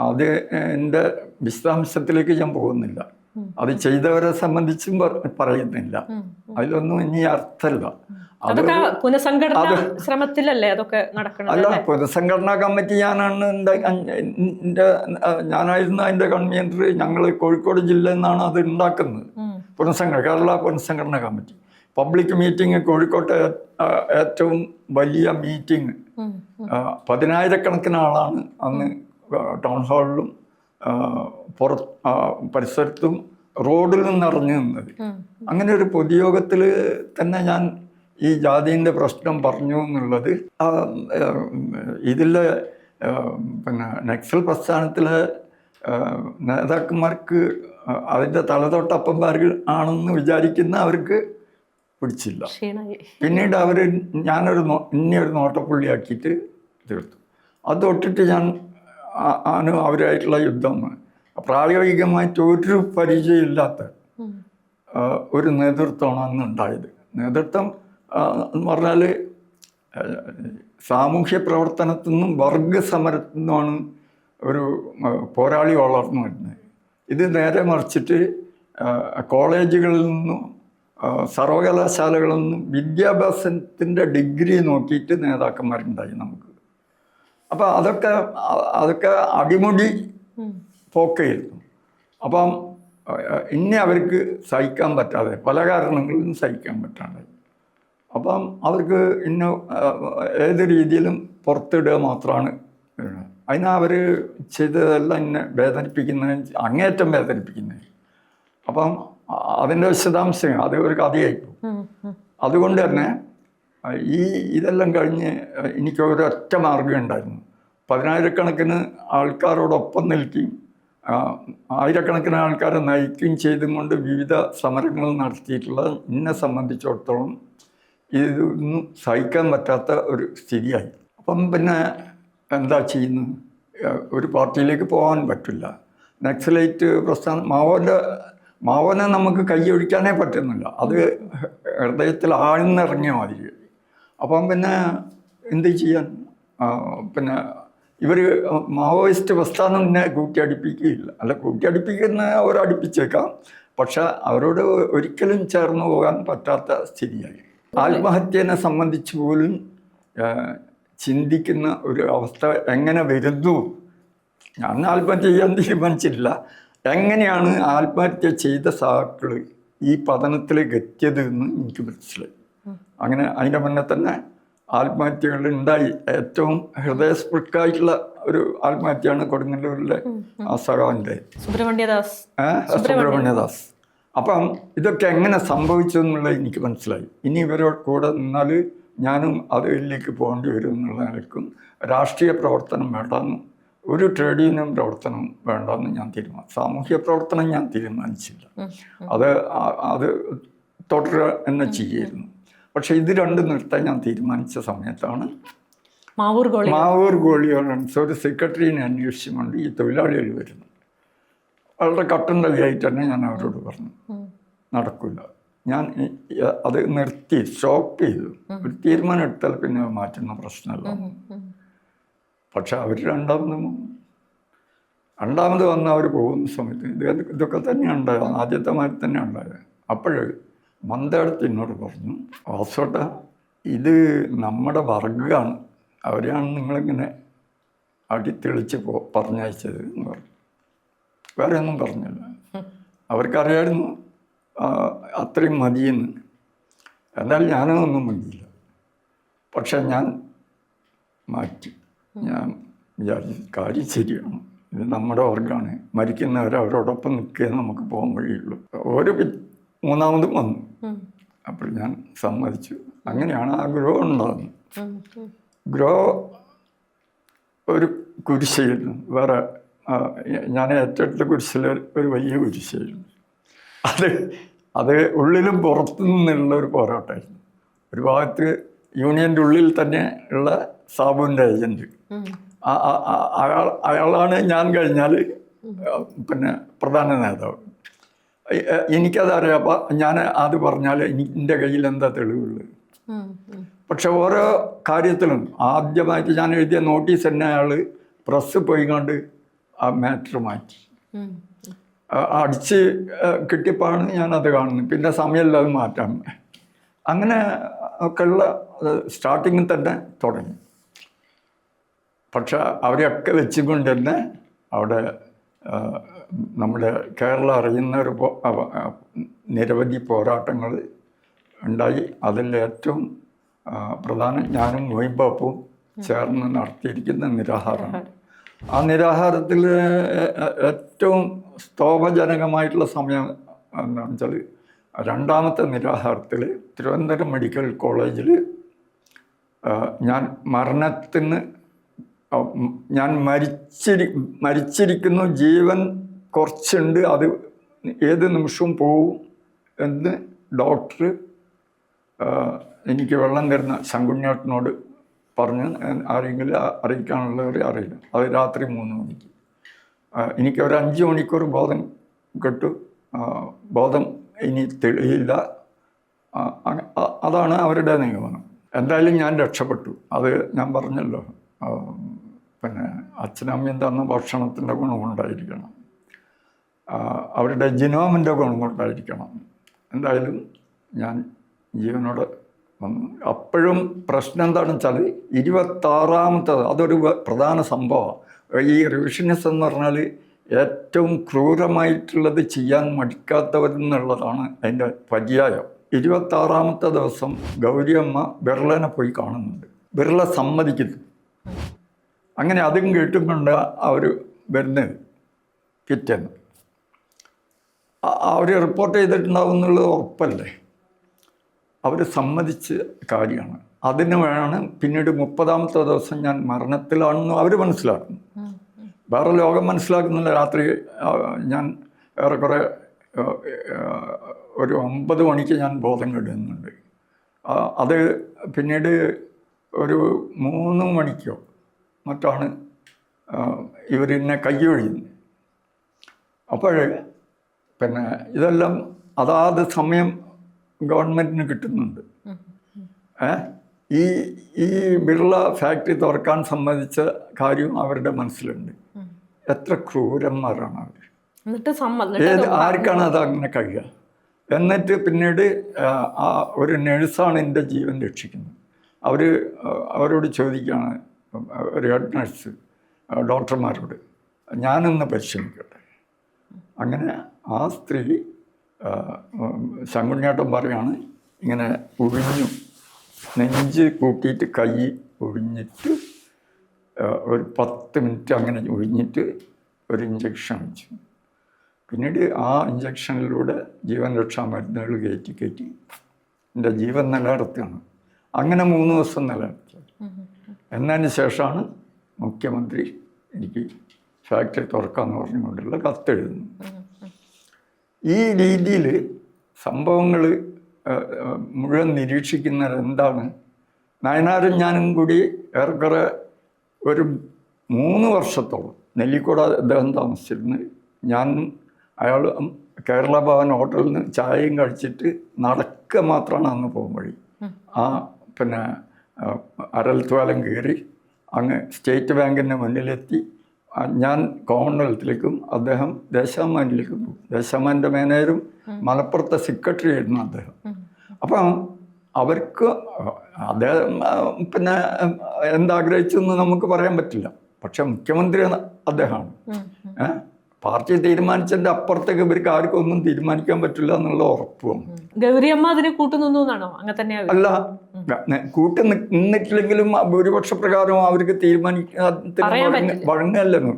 അത് എൻ്റെ വിശദാംശത്തിലേക്ക് ഞാൻ പോകുന്നില്ല. അത് ചെയ്തവരെ സംബന്ധിച്ചും പറയുന്നില്ല. അതിലൊന്നും ഇനി അർത്ഥമില്ല. ശ്രമത്തിലല്ലേ അതൊക്കെ നടക്കുന്നത്? അല്ല, പുനഃസംഘടനാ കമ്മിറ്റി ഞാനായിരുന്നു അതിൻ്റെ കൺവീനർ. ഞങ്ങൾ കോഴിക്കോട് ജില്ലയിൽ നിന്നാണ് അത് ഉണ്ടാക്കുന്നത്. കേരള പുനഃസംഘടന കമ്മിറ്റി. പബ്ലിക് മീറ്റിംഗ്, കോഴിക്കോട്ടെ ഏറ്റവും വലിയ മീറ്റിംഗ്, 10,000-കണക്കിന് ആളാണ് അന്ന് ടൗൺ ഹാളിലും പരിസരത്തും റോഡിൽ നിന്ന് ഇറങ്ങി നിന്നത്. അങ്ങനെ ഒരു പൊതുയോഗത്തിൽ തന്നെ ഞാൻ ഈ ജാതിൻ്റെ പ്രശ്നം പറഞ്ഞു എന്നുള്ളത് ഇതിലെ പിന്നെ നക്സൽ പ്രസ്ഥാനത്തിലെ നേതാക്കന്മാർക്ക്, അതിൻ്റെ തലതൊട്ടപ്പന്മാർ ആണെന്ന് വിചാരിക്കുന്ന അവർക്ക് പിടിച്ചില്ല. പിന്നീട് അവർ ഞാനൊരു ഇനിയൊരു നോട്ടപ്പുള്ളിയാക്കിയിട്ട് തീർത്തു. അത് തൊട്ടിട്ട് അവരായിട്ടുള്ള യുദ്ധം പ്രായോഗികമായിട്ട് ഒരു പരിചയമില്ലാത്ത ഒരു നേതൃത്വമാണ് അന്ന് ഉണ്ടായത്. നേതൃത്വം എന്ന് പറഞ്ഞാൽ സാമൂഹ്യ പ്രവർത്തനത്തിൽ നിന്നും വർഗസമരത്തിൽ നിന്നുമാണ് ഒരു പോരാളി വളർന്നു വരുന്നത്. ഇത് നേരെ മറിച്ചിട്ട് കോളേജുകളിൽ നിന്നും സർവകലാശാലകളിൽ നിന്നും വിദ്യാഭ്യാസത്തിൻ്റെ ഡിഗ്രി നോക്കിയിട്ട് നേതാക്കന്മാരുണ്ടായി നമുക്ക്. അപ്പം അതൊക്കെ അടിമുടി പോക്കയായിരുന്നു. അപ്പം ഇനി അവർക്ക് സഹിക്കാൻ പറ്റാതെ, പല കാരണങ്ങളിലും സഹിക്കാൻ പറ്റാതെ, അപ്പം അവർക്ക് ഏത് രീതിയിലും പുറത്തിടുക മാത്രമാണ്. അതിനവർ ചെയ്തതെല്ലാം എന്നെ വേദനിപ്പിക്കുന്നത്, അങ്ങേറ്റം വേദനിപ്പിക്കുന്നത്. അപ്പം അതിൻ്റെ വിശദാംശം അത് ഒരു കഥയായിപ്പോകും. അതുകൊണ്ട് തന്നെ ഇതെല്ലാം കഴിഞ്ഞ് എനിക്ക് ഒരൊറ്റ മാർഗ്ഗം ഉണ്ടായിരുന്നു. 10,000-കണക്കിന് ആൾക്കാരോടൊപ്പം നിൽക്കുകയും 1000-കണക്കിന് ആൾക്കാരെ നയിക്കുകയും ചെയ്തും കൊണ്ട് വിവിധ സമരങ്ങൾ നടത്തിയിട്ടുള്ള എന്നെ സംബന്ധിച്ചിടത്തോളം ഇതൊന്നും സഹിക്കാൻ പറ്റാത്ത ഒരു സ്ഥിതിയായി. അപ്പം പിന്നെ എന്താ ചെയ്യുന്നത്? ഒരു പാർട്ടിയിലേക്ക് പോകാൻ പറ്റില്ല. നക്സലൈറ്റ് പ്രസ്ഥാനം, മാവോനെ നമുക്ക് കൈയൊഴിക്കാനേ പറ്റുന്നില്ല. അത് ഹൃദയത്തിൽ ആഴ്ന്നിറങ്ങിയ മാതിരി. അപ്പം പിന്നെ എന്ത് ചെയ്യാൻ? പിന്നെ ഇവർ മാവോയിസ്റ്റ് പ്രസ്ഥാനം എന്നെ കൂട്ടിയടിപ്പിക്കുകയില്ല. അല്ല, കൂട്ടിയടിപ്പിക്കുന്ന അവരടിപ്പിച്ചേക്കാം, പക്ഷെ അവരോട് ഒരിക്കലും ചേർന്ന് പോകാൻ പറ്റാത്ത സ്ഥിതിയായി. ആത്മഹത്യനെ സംബന്ധിച്ച് പോലും ചിന്തിക്കുന്ന ഒരു അവസ്ഥ എങ്ങനെ വരുന്നു? ഞാൻ ആത്മഹത്യ ചെയ്യാൻ തീരുമാനിച്ചില്ല. എങ്ങനെയാണ് ആത്മഹത്യ ചെയ്ത സാക്കൾ ഈ പതനത്തിലേക്ക് എത്തിയത് എന്ന് എനിക്ക് മനസ്സിലായി. അങ്ങനെ അതിൻ്റെ മുന്നേ തന്നെ ആത്മഹത്യകൾ ഉണ്ടായി. ഏറ്റവും ഹൃദയസ്പൃക്കായിട്ടുള്ള ഒരു ആത്മഹത്യയാണ് കൊടുങ്ങല്ലൂരിലെ സഖാവിൻ്റെ സുബ്രഹ്മണ്യദാസ്. അപ്പം ഇതൊക്കെ എങ്ങനെ സംഭവിച്ചു എന്നുള്ളത് എനിക്ക് മനസ്സിലായി. ഇനി ഇവരോട് കൂടെ നിന്നാൽ ഞാനും അതിലേക്ക് പോകേണ്ടി വരും എന്നുള്ള നിലക്കും രാഷ്ട്രീയ പ്രവർത്തനം വേണ്ടെന്നും ഒരു ട്രേഡ് യൂണിയൻ പ്രവർത്തനം വേണ്ടെന്ന് ഞാൻ സാമൂഹ്യ പ്രവർത്തനം ഞാൻ തീരുമാനിച്ചില്ല. അത് തുടരുക എന്നെ ചെയ്യായിരുന്നു. പക്ഷെ ഇത് രണ്ടും നിർത്താൻ ഞാൻ തീരുമാനിച്ച സമയത്താണ് മാവൂർ ഗോളിയോളൻസ് ഒരു സെക്രട്ടറിനെ അന്വേഷിച്ചുകൊണ്ട് ഈ തൊഴിലാളികൾ വരുന്നു. വളരെ കട്ടൻ തലയായിട്ട് തന്നെ ഞാൻ അവരോട് പറഞ്ഞു, നടക്കില്ല. ഞാൻ അത് നിർത്തി, സ്റ്റോപ്പ് ചെയ്തു. ഒരു തീരുമാനം എടുത്താൽ പിന്നെ മാറ്റുന്ന പ്രശ്നമല്ല. പക്ഷെ അവർ രണ്ടാമത് വന്ന് അവർ പോകുന്ന സമയത്ത് ഇതൊക്കെ തന്നെയാണ് ഉണ്ടായത്. ആദ്യത്തെ മാതിരി തന്നെ ഉണ്ടായത്. അപ്പോൾ മന്ദേടത്ത് എന്നോട് പറഞ്ഞു, വാസോട്ട, ഇത് നമ്മുടെ വർഗ്ഗമാണ്, അവരെയാണ് നിങ്ങളിങ്ങനെ അടിത്തെളിച്ച് പറഞ്ഞയച്ചത് എന്ന് പറഞ്ഞു. വേറെ ഒന്നും പറഞ്ഞില്ല. അവർക്കറിയായിരുന്നു അത്രയും മതിയെന്ന്. എന്തായാലും ഞാനതൊന്നും മതിയില്ല. പക്ഷെ ഞാൻ മാറ്റി. ഞാൻ വിചാരിച്ചു കാര്യം ശരിയാണ്, ഇത് നമ്മുടെ വർഗ്ഗമാണ്, മരിക്കുന്നവർ അവരോടൊപ്പം നിൽക്കുക നമുക്ക് പോകാൻ വഴിയുള്ളൂ. ഒരു മൂന്നാമതും വന്നു. അപ്പോൾ ഞാൻ സമ്മതിച്ചു. അങ്ങനെയാണ് ആ ഗ്രോ ഉണ്ടാകുന്നത്. ഗ്രോ ഒരു കുരിശായിരുന്നു. വേറെ ഞാൻ ഏറ്റെടുത്ത കുരിശിൽ ഒരു വലിയ കുരിശായിരുന്നു. അത് ഉള്ളിലും പുറത്തു നിന്നുള്ള ഒരു പോരാട്ടമായിരുന്നു. ഒരു ഭാഗത്ത് യൂണിയൻ്റെ ഉള്ളിൽ തന്നെ ഉള്ള സാബുവിൻ്റെ ഏജൻറ്റ്, അയാളാണ് ഞാൻ കഴിഞ്ഞാൽ പിന്നെ പ്രധാന നേതാവ്. എനിക്കതറിയാം. ഞാൻ അത് പറഞ്ഞാൽ എൻ്റെ കയ്യിൽ എന്താ തെളിവുള്ളത്? പക്ഷെ ഓരോ കാര്യത്തിലും ആദ്യമായിട്ട് ഞാൻ എഴുതിയ നോട്ടീസ് തന്നെ അയാൾ പ്രസ് പോയിക്കൊണ്ട് ആ മാറ്റർ മാറ്റി അടിച്ച് കിട്ടിയപ്പോഴാണ് ഞാനത് കാണുന്നത്. പിന്നെ സമയമില്ല അത് മാറ്റാൻ. അങ്ങനെ ഒക്കെയുള്ള സ്റ്റാർട്ടിങ്ങിൽ തന്നെ തുടങ്ങി. പക്ഷെ അവരെയൊക്കെ വെച്ചുകൊണ്ട് തന്നെ അവിടെ നമ്മുടെ കേരളം അറിയുന്ന ഒരു നിരവധി പോരാട്ടങ്ങൾ ഉണ്ടായി. അതിൽ ഏറ്റവും പ്രധാനം ഞാനും മൊയ്ബാപ്പും ചേർന്ന് നടത്തിയിരിക്കുന്ന നിരാഹാരമാണ്. ആ നിരാഹാരത്തിൽ ഏറ്റവും സ്തോഭജനകമായിട്ടുള്ള സമയം എന്താണെന്ന് വെച്ചാൽ, രണ്ടാമത്തെ നിരാഹാരത്തിൽ തിരുവനന്തപുരം മെഡിക്കൽ കോളേജിൽ ഞാൻ മരണത്തിന് ഞാൻ മരിച്ചിരിക്കുന്നു, ജീവൻ കുറച്ചുണ്ട്, അത് ഏത് നിമിഷവും പോവും എന്ന് ഡോക്ടർ എനിക്ക് വെള്ളം തരുന്ന ശങ്കുണ്ണിയേട്ടനോട് പറഞ്ഞ് ആരെങ്കിലും അറിയിക്കാനുള്ളവരെ അറിയില്ല. അത് രാത്രി 3 മണിക്ക്. എനിക്ക് ഒരു 5 മണിക്കൂർ ബോധം കെട്ടു. ബോധം ഇനി തെളിയില്ല. അതാണ് അവരുടെ നിഗമനം. എന്തായാലും ഞാൻ രക്ഷപ്പെട്ടു. അത് ഞാൻ പറഞ്ഞല്ലോ, പിന്നെ അച്ഛനമ്മയും തന്ന ഭക്ഷണത്തിൻ്റെ ഗുണമുണ്ടായിരിക്കണം, അവരുടെ ജിനോമിൻ്റെ ഗുണമുണ്ടായിരിക്കണം. എന്തായാലും ഞാൻ ജീവനോട് വന്നു. അപ്പോഴും പ്രശ്നം എന്താണെന്ന് വെച്ചാൽ 26ാമത്തത് അതൊരു പ്രധാന സംഭവമാണ്. ഈ റിവിഷനിസം എന്ന് പറഞ്ഞാൽ ഏറ്റവും ക്രൂരമായിട്ടുള്ളത് ചെയ്യാൻ മടിക്കാത്തവരെന്നുള്ളതാണ് അതിൻ്റെ പര്യായം. 26ാമത്തെ ദിവസം ഗൗരിയമ്മ ബിർളനെ പോയി കാണുന്നുണ്ട്. ബിർള സമ്മതിക്കുന്നു. അങ്ങനെ അതും കേട്ടുകൊണ്ട് അവർ വരുന്നത് പിറ്റേന്ന് അവർ റിപ്പോർട്ട് ചെയ്തിട്ടുണ്ടാവും എന്നുള്ളത് ഉറപ്പല്ലേ. അവർ സമ്മതിച്ച കാര്യമാണ്. അതിന് വേണം പിന്നീട് 30ാമത്തെ ദിവസം ഞാൻ മരണത്തിലാണെന്ന് അവർ മനസ്സിലാക്കുന്നു. വേറെ ലോകം മനസ്സിലാക്കുന്നില്ല. രാത്രി ഞാൻ ഏറെക്കുറെ ഒരു 9 മണിക്ക് ഞാൻ ബോധം കെടുന്നുണ്ട്. അത് പിന്നീട് ഒരു 3 മണിക്കോ മറ്റാണ് ഇവരെന്നെ കയ്യൊഴിയുന്നത്. അപ്പോൾ പിന്നെ ഇതെല്ലാം അതാത് സമയം ഗവൺമെൻറ്റിന് കിട്ടുന്നുണ്ട്. ഈ ബിർള ഫാക്ടറി തുറക്കാൻ സംബന്ധിച്ച കാര്യം അവരുടെ മനസ്സിലുണ്ട്. എത്ര ക്രൂരന്മാരാണ് അവർ. ആർക്കാണ് അത് അങ്ങനെ കഴിയുക? എന്നിട്ട് പിന്നീട് ഒരു നഴ്സാണ് എൻ്റെ ജീവൻ രക്ഷിക്കുന്നത്. അവരോട് ചോദിക്കുകയാണ്, ഒരു ഹെഡ് നഴ്സ് ഡോക്ടർമാരോട്, ഞാനൊന്ന് പരിശ്രമിക്കട്ടെ. അങ്ങനെ ആ സ്ത്രീ ശങ്കുണ്ണിയേട്ടൻ പറയാണ്, ഇങ്ങനെ ഒഴിഞ്ഞു, നെഞ്ച് കൂട്ടിയിട്ട് കൈ ഒഴിഞ്ഞിട്ട് ഒരു 10 മിനിറ്റ് അങ്ങനെ ഒഴിഞ്ഞിട്ട് ഒരു ഇഞ്ചക്ഷൻ വെച്ചു. പിന്നീട് ആ ഇഞ്ചക്ഷനിലൂടെ ജീവൻ രക്ഷാ മരുന്നുകൾ കയറ്റി എൻ്റെ ജീവൻ നിലനിർത്തുകയാണ്. അങ്ങനെ 3 ദിവസം നിലനിർത്തി. എന്നതിന് ശേഷമാണ് മുഖ്യമന്ത്രി എനിക്ക് ഫാക്ടറി തുറക്കാമെന്ന് പറഞ്ഞുകൊണ്ടുള്ള കത്തെഴുതുന്നു. ഈ രീതിയിൽ സംഭവങ്ങൾ മുഴുവൻ നിരീക്ഷിക്കുന്നത് എന്താണ്? നയനാരും ഞാനും കൂടി ഏറെക്കുറെ ഒരു 3 വർഷത്തോളം നെല്ലിക്കോട് അദ്ദേഹം താമസിച്ചിരുന്നു. ഞാൻ അയാൾ കേരള ഭവൻ ഹോട്ടലിൽ നിന്ന് ചായയും കഴിച്ചിട്ട് നടക്കുക മാത്രമാണ് അന്ന് പോകും വഴി. പിന്നെ അരൽത്വാലം കയറി അങ്ങ് സ്റ്റേറ്റ് ബാങ്കിൻ്റെ മുന്നിലെത്തി. ഞാൻ കോമൺവെൽത്തിലേക്കും അദ്ദേഹം ദേശാഭിമാനിയിലേക്കും പോകും. ദേശാഭിമാനിൻ്റെ മാനേജറും മലപ്പുറത്തെ സെക്രട്ടറി ആയിരുന്നു അദ്ദേഹം. അപ്പം അവർക്ക് അദ്ദേഹം പിന്നെ എന്താഗ്രഹിച്ചെന്ന് നമുക്ക് പറയാൻ പറ്റില്ല. പക്ഷെ മുഖ്യമന്ത്രി അദ്ദേഹമാണ്. പാർട്ടി തീരുമാനിച്ചതിൻ്റെ അപ്പുറത്തേക്ക് ഇവർക്ക് ആർക്കും ഒന്നും തീരുമാനിക്കാൻ പറ്റില്ല എന്നുള്ള ഉറപ്പും. ഗൗരിയമ്മ അതിനെ കൂട്ടുനിന്നു എന്നാണോ? അങ്ങനെ തന്നെ അല്ല, കൂട്ടി നിന്നിട്ടില്ലെങ്കിലും ഭൂരിപക്ഷ പ്രകാരം അവർക്ക് തീരുമാനിക്കാൻ വഴങ്ങല്ലെന്നു.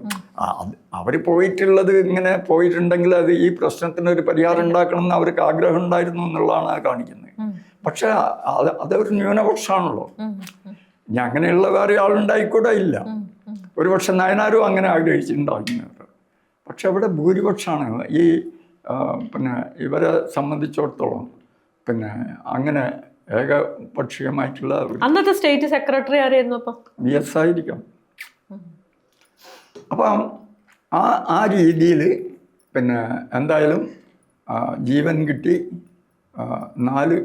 അവർ പോയിട്ടുള്ളത് ഇങ്ങനെ പോയിട്ടുണ്ടെങ്കിൽ അത് ഈ പ്രശ്നത്തിന് ഒരു പരിഹാരം ഉണ്ടാക്കണം എന്ന് അവർക്ക് ആഗ്രഹം ഉണ്ടായിരുന്നു എന്നുള്ളതാണ് അത് കാണിക്കുന്നത്. പക്ഷെ അതൊരു ന്യൂനപക്ഷമാണല്ലോ. ഇനി അങ്ങനെയുള്ള വേറെ ആളുണ്ടായിക്കൂടെ ഇല്ല. ഒരുപക്ഷെ നയനാരും അങ്ങനെ ആഗ്രഹിച്ചിട്ടുണ്ടാകുന്നത്. പക്ഷെ അവിടെ ഭൂരിപക്ഷമാണ് ഈ പിന്നെ ഇവരെ സംബന്ധിച്ചിടത്തോളം പിന്നെ അങ്ങനെ ഏകപക്ഷീയമായിട്ടുള്ള. അന്നത്തെ സ്റ്റേറ്റ് സെക്രട്ടറി ആരായിരുന്നു? അപ്പം VS ആയിരിക്കാം. അപ്പം ആ രീതിയിൽ പിന്നെ എന്തായാലും ജീവൻ കിട്ടി. 4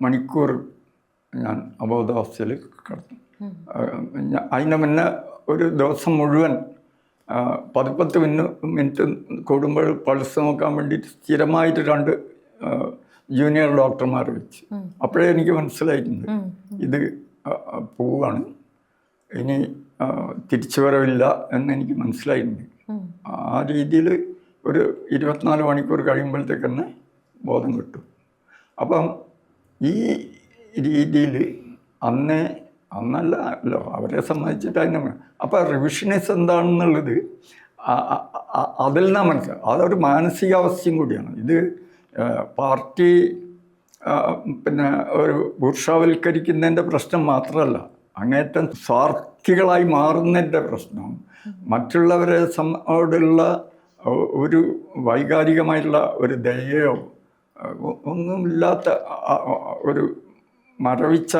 മണിക്കൂർ ഞാൻ അബോധാവസ്ഥയിൽ കിടന്നു. അതിന് മുന്നേ ഒരു ദിവസം മുഴുവൻ 10 മിനിറ്റ് കൂടുമ്പോൾ പൾസ് നോക്കാൻ വേണ്ടിയിട്ട് സ്ഥിരമായിട്ട് 2 ജൂനിയർ ഡോക്ടർമാർ വെച്ച്. അപ്പോഴേ എനിക്ക് മനസ്സിലായിട്ടുണ്ട് ഇത് പോവാണ്, ഇനി തിരിച്ചു വരവില്ല എന്നെനിക്ക് മനസ്സിലായിട്ടുണ്ട്. ആ രീതിയിൽ ഒരു 24 മണിക്കൂർ കഴിയുമ്പോഴത്തേക്ക് തന്നെ ബോധം കിട്ടും. അപ്പം ഈ രീതിയിൽ അന്നല്ലോ അവരെ സംബന്ധിച്ചിട്ട് അതിനെ അപ്പോൾ റിവിഷനിസം എന്താണെന്നുള്ളത് അതിൽ നിന്നാ മനസ്സിലാവും. അതൊരു മാനസികാവസ്ഥയും കൂടിയാണ്. ഇത് പാർട്ടി പിന്നെ ഒരു ബൂർഷാവൽക്കരിക്കുന്നതിൻ്റെ പ്രശ്നം മാത്രമല്ല, അങ്ങേറ്റം സ്വാർത്ഥികളായി മാറുന്നതിൻ്റെ പ്രശ്നം, മറ്റുള്ളവരെ ഓടുള്ള ഒരു വൈകാരികമായിട്ടുള്ള ഒരു ദയയോ ഒന്നുമില്ലാത്ത ഒരു മരവിച്ച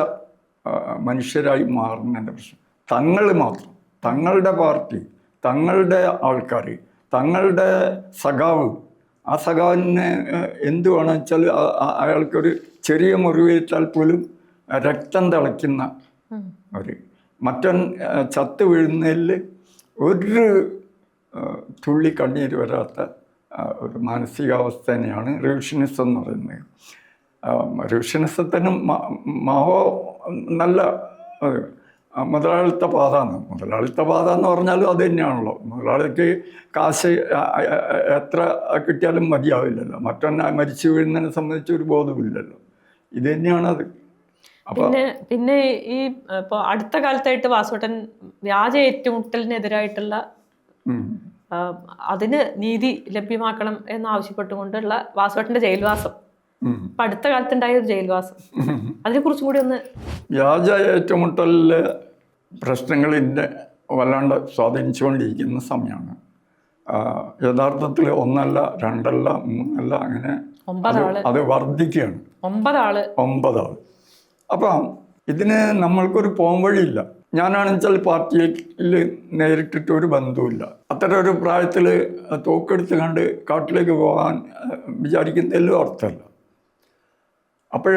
മനുഷ്യരായി മാറുന്നതിൻ്റെ പ്രശ്നം. തങ്ങൾ മാത്രം, തങ്ങളുടെ പാർട്ടി, തങ്ങളുടെ ആൾക്കാർ, തങ്ങളുടെ സഖാവ്, ആ സഖാവിന് എന്ത് വേണമെന്ന് വെച്ചാൽ അയാൾക്കൊരു ചെറിയ മുറിവേറ്റാൽ പോലും രക്തം തിളയ്ക്കുന്ന ഒരു മറ്റൻ ചത്ത് വീഴുന്നതിൽ ഒരു തുള്ളി കണ്ണീര് വരാത്ത ഒരു മാനസികാവസ്ഥ തന്നെയാണ് റിവിഷനിസം എന്ന് പറയുന്നത്. റിവിഷനിസത്തിനും നല്ല മുതലാളിത്ത പാതാണ്. മുതലാളിത്ത പാത എന്ന് പറഞ്ഞാലും അത് തന്നെയാണല്ലോ. മുതലാളിക്ക് കാശ് എത്ര കിട്ടിയാലും മതിയാവില്ലല്ലോ. മറ്റൊന്ന് മരിച്ചു വീഴുന്നതിനെ സംബന്ധിച്ച് ഒരു ബോധമില്ലല്ലോ. ഇത് തന്നെയാണത്. പിന്നെ ഈ ഇപ്പോൾ അടുത്ത കാലത്തായിട്ട് വാസുവേട്ടൻ വ്യാജ ഏറ്റുമുട്ടലിനെതിരായിട്ടുള്ള അതിന് നീതി ലഭ്യമാക്കണം എന്നാവശ്യപ്പെട്ടുകൊണ്ടുള്ള വാസുവേട്ടൻ്റെ ജയിൽവാസം, ഇപ്പം അടുത്ത കാലത്തുണ്ടായ ഒരു ജയിൽവാസം, അതിനെക്കുറിച്ചും കൂടി ഒന്ന്. വ്യാജ ഏറ്റുമുട്ടലിലെ പ്രശ്നങ്ങളിൻ്റെ വല്ലാണ്ട് സ്വാധീനിച്ചുകൊണ്ടിരിക്കുന്ന സമയമാണ്. യഥാർത്ഥത്തിൽ 1 അല്ല 2 അല്ല 3 അല്ല, അങ്ങനെ 9 ആള് അത് വർദ്ധിക്കുകയാണ്. 9 ആള്. അപ്പം ഇതിന് നമ്മൾക്കൊരു പോംവഴിയില്ല. ഞാനാണെന്നുവെച്ചാൽ പാർട്ടിയിൽ നേരിട്ടിട്ട് ഒരു ബന്ധവുമില്ല. അത്തരം ഒരു പ്രായത്തിൽ തോക്കെടുത്ത് കണ്ട് കാട്ടിലേക്ക് പോകാൻ വിചാരിക്കുന്നതിലും അർത്ഥമല്ല. അപ്പോൾ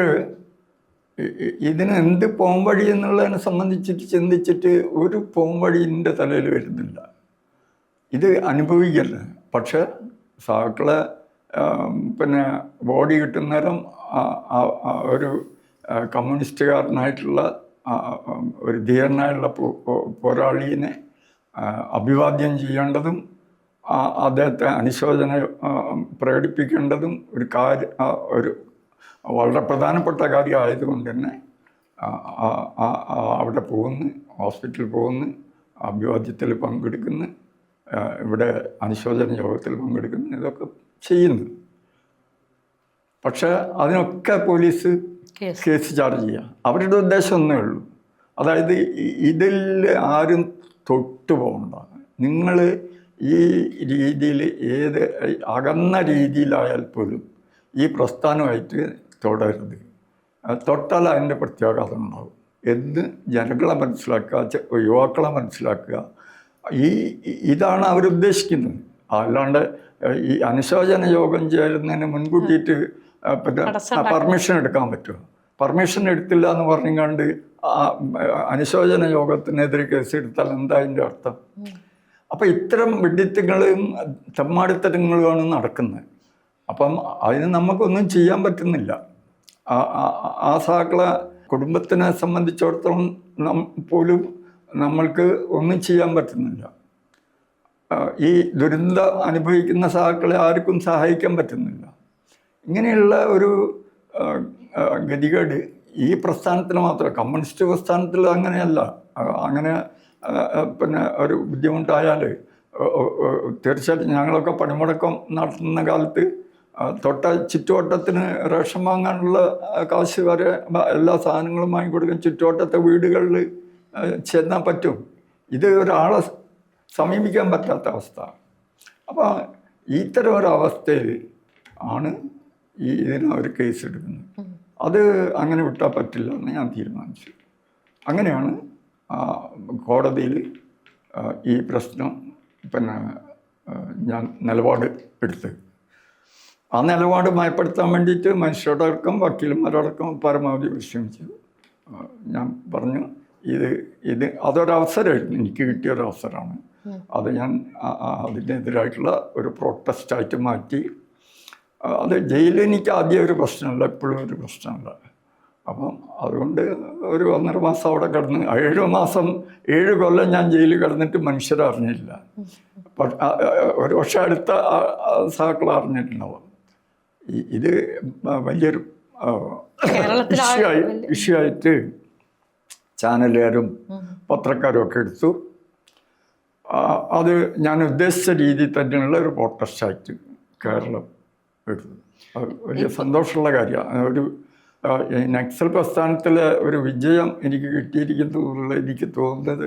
ഇതിന് എന്ത് പോംവഴി എന്നുള്ളതിനെ സംബന്ധിച്ചിട്ട് ചിന്തിച്ചിട്ട് ഒരു പോംവഴിൻ്റെ തലയിൽ വരുന്നില്ല. ഇത് അനുഭവിക്കല്ല. പക്ഷെ സാക്കളെ പിന്നെ ബോഡി കിട്ടുന്നേരം ഒരു കമ്മ്യൂണിസ്റ്റുകാരനായിട്ടുള്ള ഒരു ധീരനായുള്ള പോരാളിയെ അഭിവാദ്യം ചെയ്യേണ്ടതും അദ്ദേഹത്തെ അനുശോചന പ്രകടിപ്പിക്കേണ്ടതും ഒരു വളരെ പ്രധാനപ്പെട്ട കാര്യമായതുകൊണ്ട് തന്നെ അവിടെ പോകുന്നു, ഹോസ്പിറ്റലിൽ പോകുന്നു, അഭിവാദ്യത്തിൽ പങ്കെടുക്കുന്നു, ഇവിടെ അനുശോചന യോഗത്തിൽ പങ്കെടുക്കുന്നു, ഇതൊക്കെ ചെയ്യുന്നു. പക്ഷേ അതിനൊക്കെ പോലീസ് കേസ് ചാർജ് ചെയ്യുക. അവരുടെ ഉദ്ദേശം ഒന്നേ ഉള്ളൂ, അതായത് ഇതിൽ ആരും തൊട്ടു പോകണ്ട. നിങ്ങൾ ഈ രീതിയിൽ ഏത് അകന്ന രീതിയിലായാൽ പോലും ഈ പ്രസ്ഥാനമായിട്ട് തുടരുത്. തൊട്ടാൽ അതിൻ്റെ പ്രത്യാഘാതം ഉണ്ടാകും എന്ന് ജനങ്ങളെ മനസ്സിലാക്കുക, യുവാക്കളെ മനസ്സിലാക്കുക. ഇതാണ് അവരുദ്ദേശിക്കുന്നത്. അല്ലാണ്ട് ഈ അനുശോചന യോഗം ചേരുന്നതിന് മുൻകൂട്ടിയിട്ട് പിന്നെ പെർമിഷൻ എടുക്കാൻ പറ്റുമോ? പെർമിഷൻ എടുത്തില്ല എന്ന് പറഞ്ഞുകൊണ്ട് അനുശോചന യോഗത്തിനെതിരെ കേസെടുത്താൽ എന്താ അതിൻ്റെ അർത്ഥം? അപ്പം ഇത്തരം വിഡ്ഢിത്തങ്ങളും തെമ്മാടിത്തരങ്ങളുമാണ് നടക്കുന്നത്. അപ്പം അതിന് നമുക്കൊന്നും ചെയ്യാൻ പറ്റുന്നില്ല. ആ സാക്കളെ കുടുംബത്തിനെ സംബന്ധിച്ചിടത്തോളം പോലും നമ്മൾക്ക് ഒന്നും ചെയ്യാൻ പറ്റുന്നില്ല. ഈ ദുരന്തം അനുഭവിക്കുന്ന സാക്കളെ ആർക്കും സഹായിക്കാൻ പറ്റുന്നില്ല. ഇങ്ങനെയുള്ള ഒരു ഗതികേട് ഈ പ്രസ്ഥാനത്തിന് മാത്രം, കമ്മ്യൂണിസ്റ്റ് പ്രസ്ഥാനത്തിൽ അങ്ങനെയല്ല. അങ്ങനെ പിന്നെ ഒരു ബുദ്ധിമുട്ടായാൽ തീർച്ചയായിട്ടും ഞങ്ങളൊക്കെ പണിമുടക്കം നടത്തുന്ന കാലത്ത് തൊട്ട ചുറ്റുവട്ടത്തിന് റേഷൻ വാങ്ങാനുള്ള കാശ് വരെ എല്ലാ സാധനങ്ങളും വാങ്ങിക്കൊടുക്കാൻ ചുറ്റുവട്ടത്തെ വീടുകളിൽ ചെന്നാൽ പറ്റും. ഇത് ഒരാളെ സമീപിക്കാൻ പറ്റാത്ത അവസ്ഥ. അപ്പോൾ ഇത്തരം ഒരവസ്ഥയിൽ ആണ് ഇതിന് ഒരു കേസ് എടുക്കുന്നത്. അത് അങ്ങനെ വിട്ടാൽ പറ്റില്ല എന്ന് ഞാൻ തീരുമാനിച്ചു. അങ്ങനെയാണ് കോടതിയിൽ ഈ പ്രശ്നം പിന്നെ ഞാൻ നിലപാട് എടുത്തത്. ആ നിലപാട് മയപ്പെടുത്താൻ വേണ്ടിയിട്ട് മനുഷ്യരോടക്കം വക്കീലന്മാരോടക്കം പരമാവധി പരിശ്രമിച്ചു. ഞാൻ പറഞ്ഞു ഇത് അതൊരവസരമായിരുന്നു, എനിക്ക് കിട്ടിയൊരവസരമാണ്. അത് ഞാൻ അതിനെതിരായിട്ടുള്ള ഒരു പ്രൊട്ടസ്റ്റായിട്ട് മാറ്റി. അത് ജയിലിൽ എനിക്ക് ആദ്യം ഒരു പ്രശ്നമല്ല, എപ്പോഴും ഒരു പ്രശ്നമല്ല. അപ്പം അതുകൊണ്ട് ഒരു 1.5 മാസം അവിടെ കിടന്ന് 7 കൊല്ലം ഞാൻ ജയിലിൽ കിടന്നിട്ട് മനുഷ്യരറിഞ്ഞില്ല. ഒരു പക്ഷെ അടുത്ത സഹാക്കൾ അറിഞ്ഞിട്ടുണ്ടാവും. ഇത് വലിയൊരു ഇഷ്യൂ ആയിട്ട് ചാനലുകാരും പത്രക്കാരും ഒക്കെ എടുത്തു. അത് ഞാൻ ഉദ്ദേശിച്ച രീതിയിൽ തന്നെയുള്ള ഒരു പ്രൊട്ടസ്റ്റായിട്ട് കേരളം എടുത്തു. വലിയ സന്തോഷമുള്ള കാര്യമാണ്. ഒരു നക്സൽ പ്രസ്ഥാനത്തിലെ ഒരു വിജയം എനിക്ക് കിട്ടിയിരിക്കുന്നത് എനിക്ക് തോന്നുന്നത്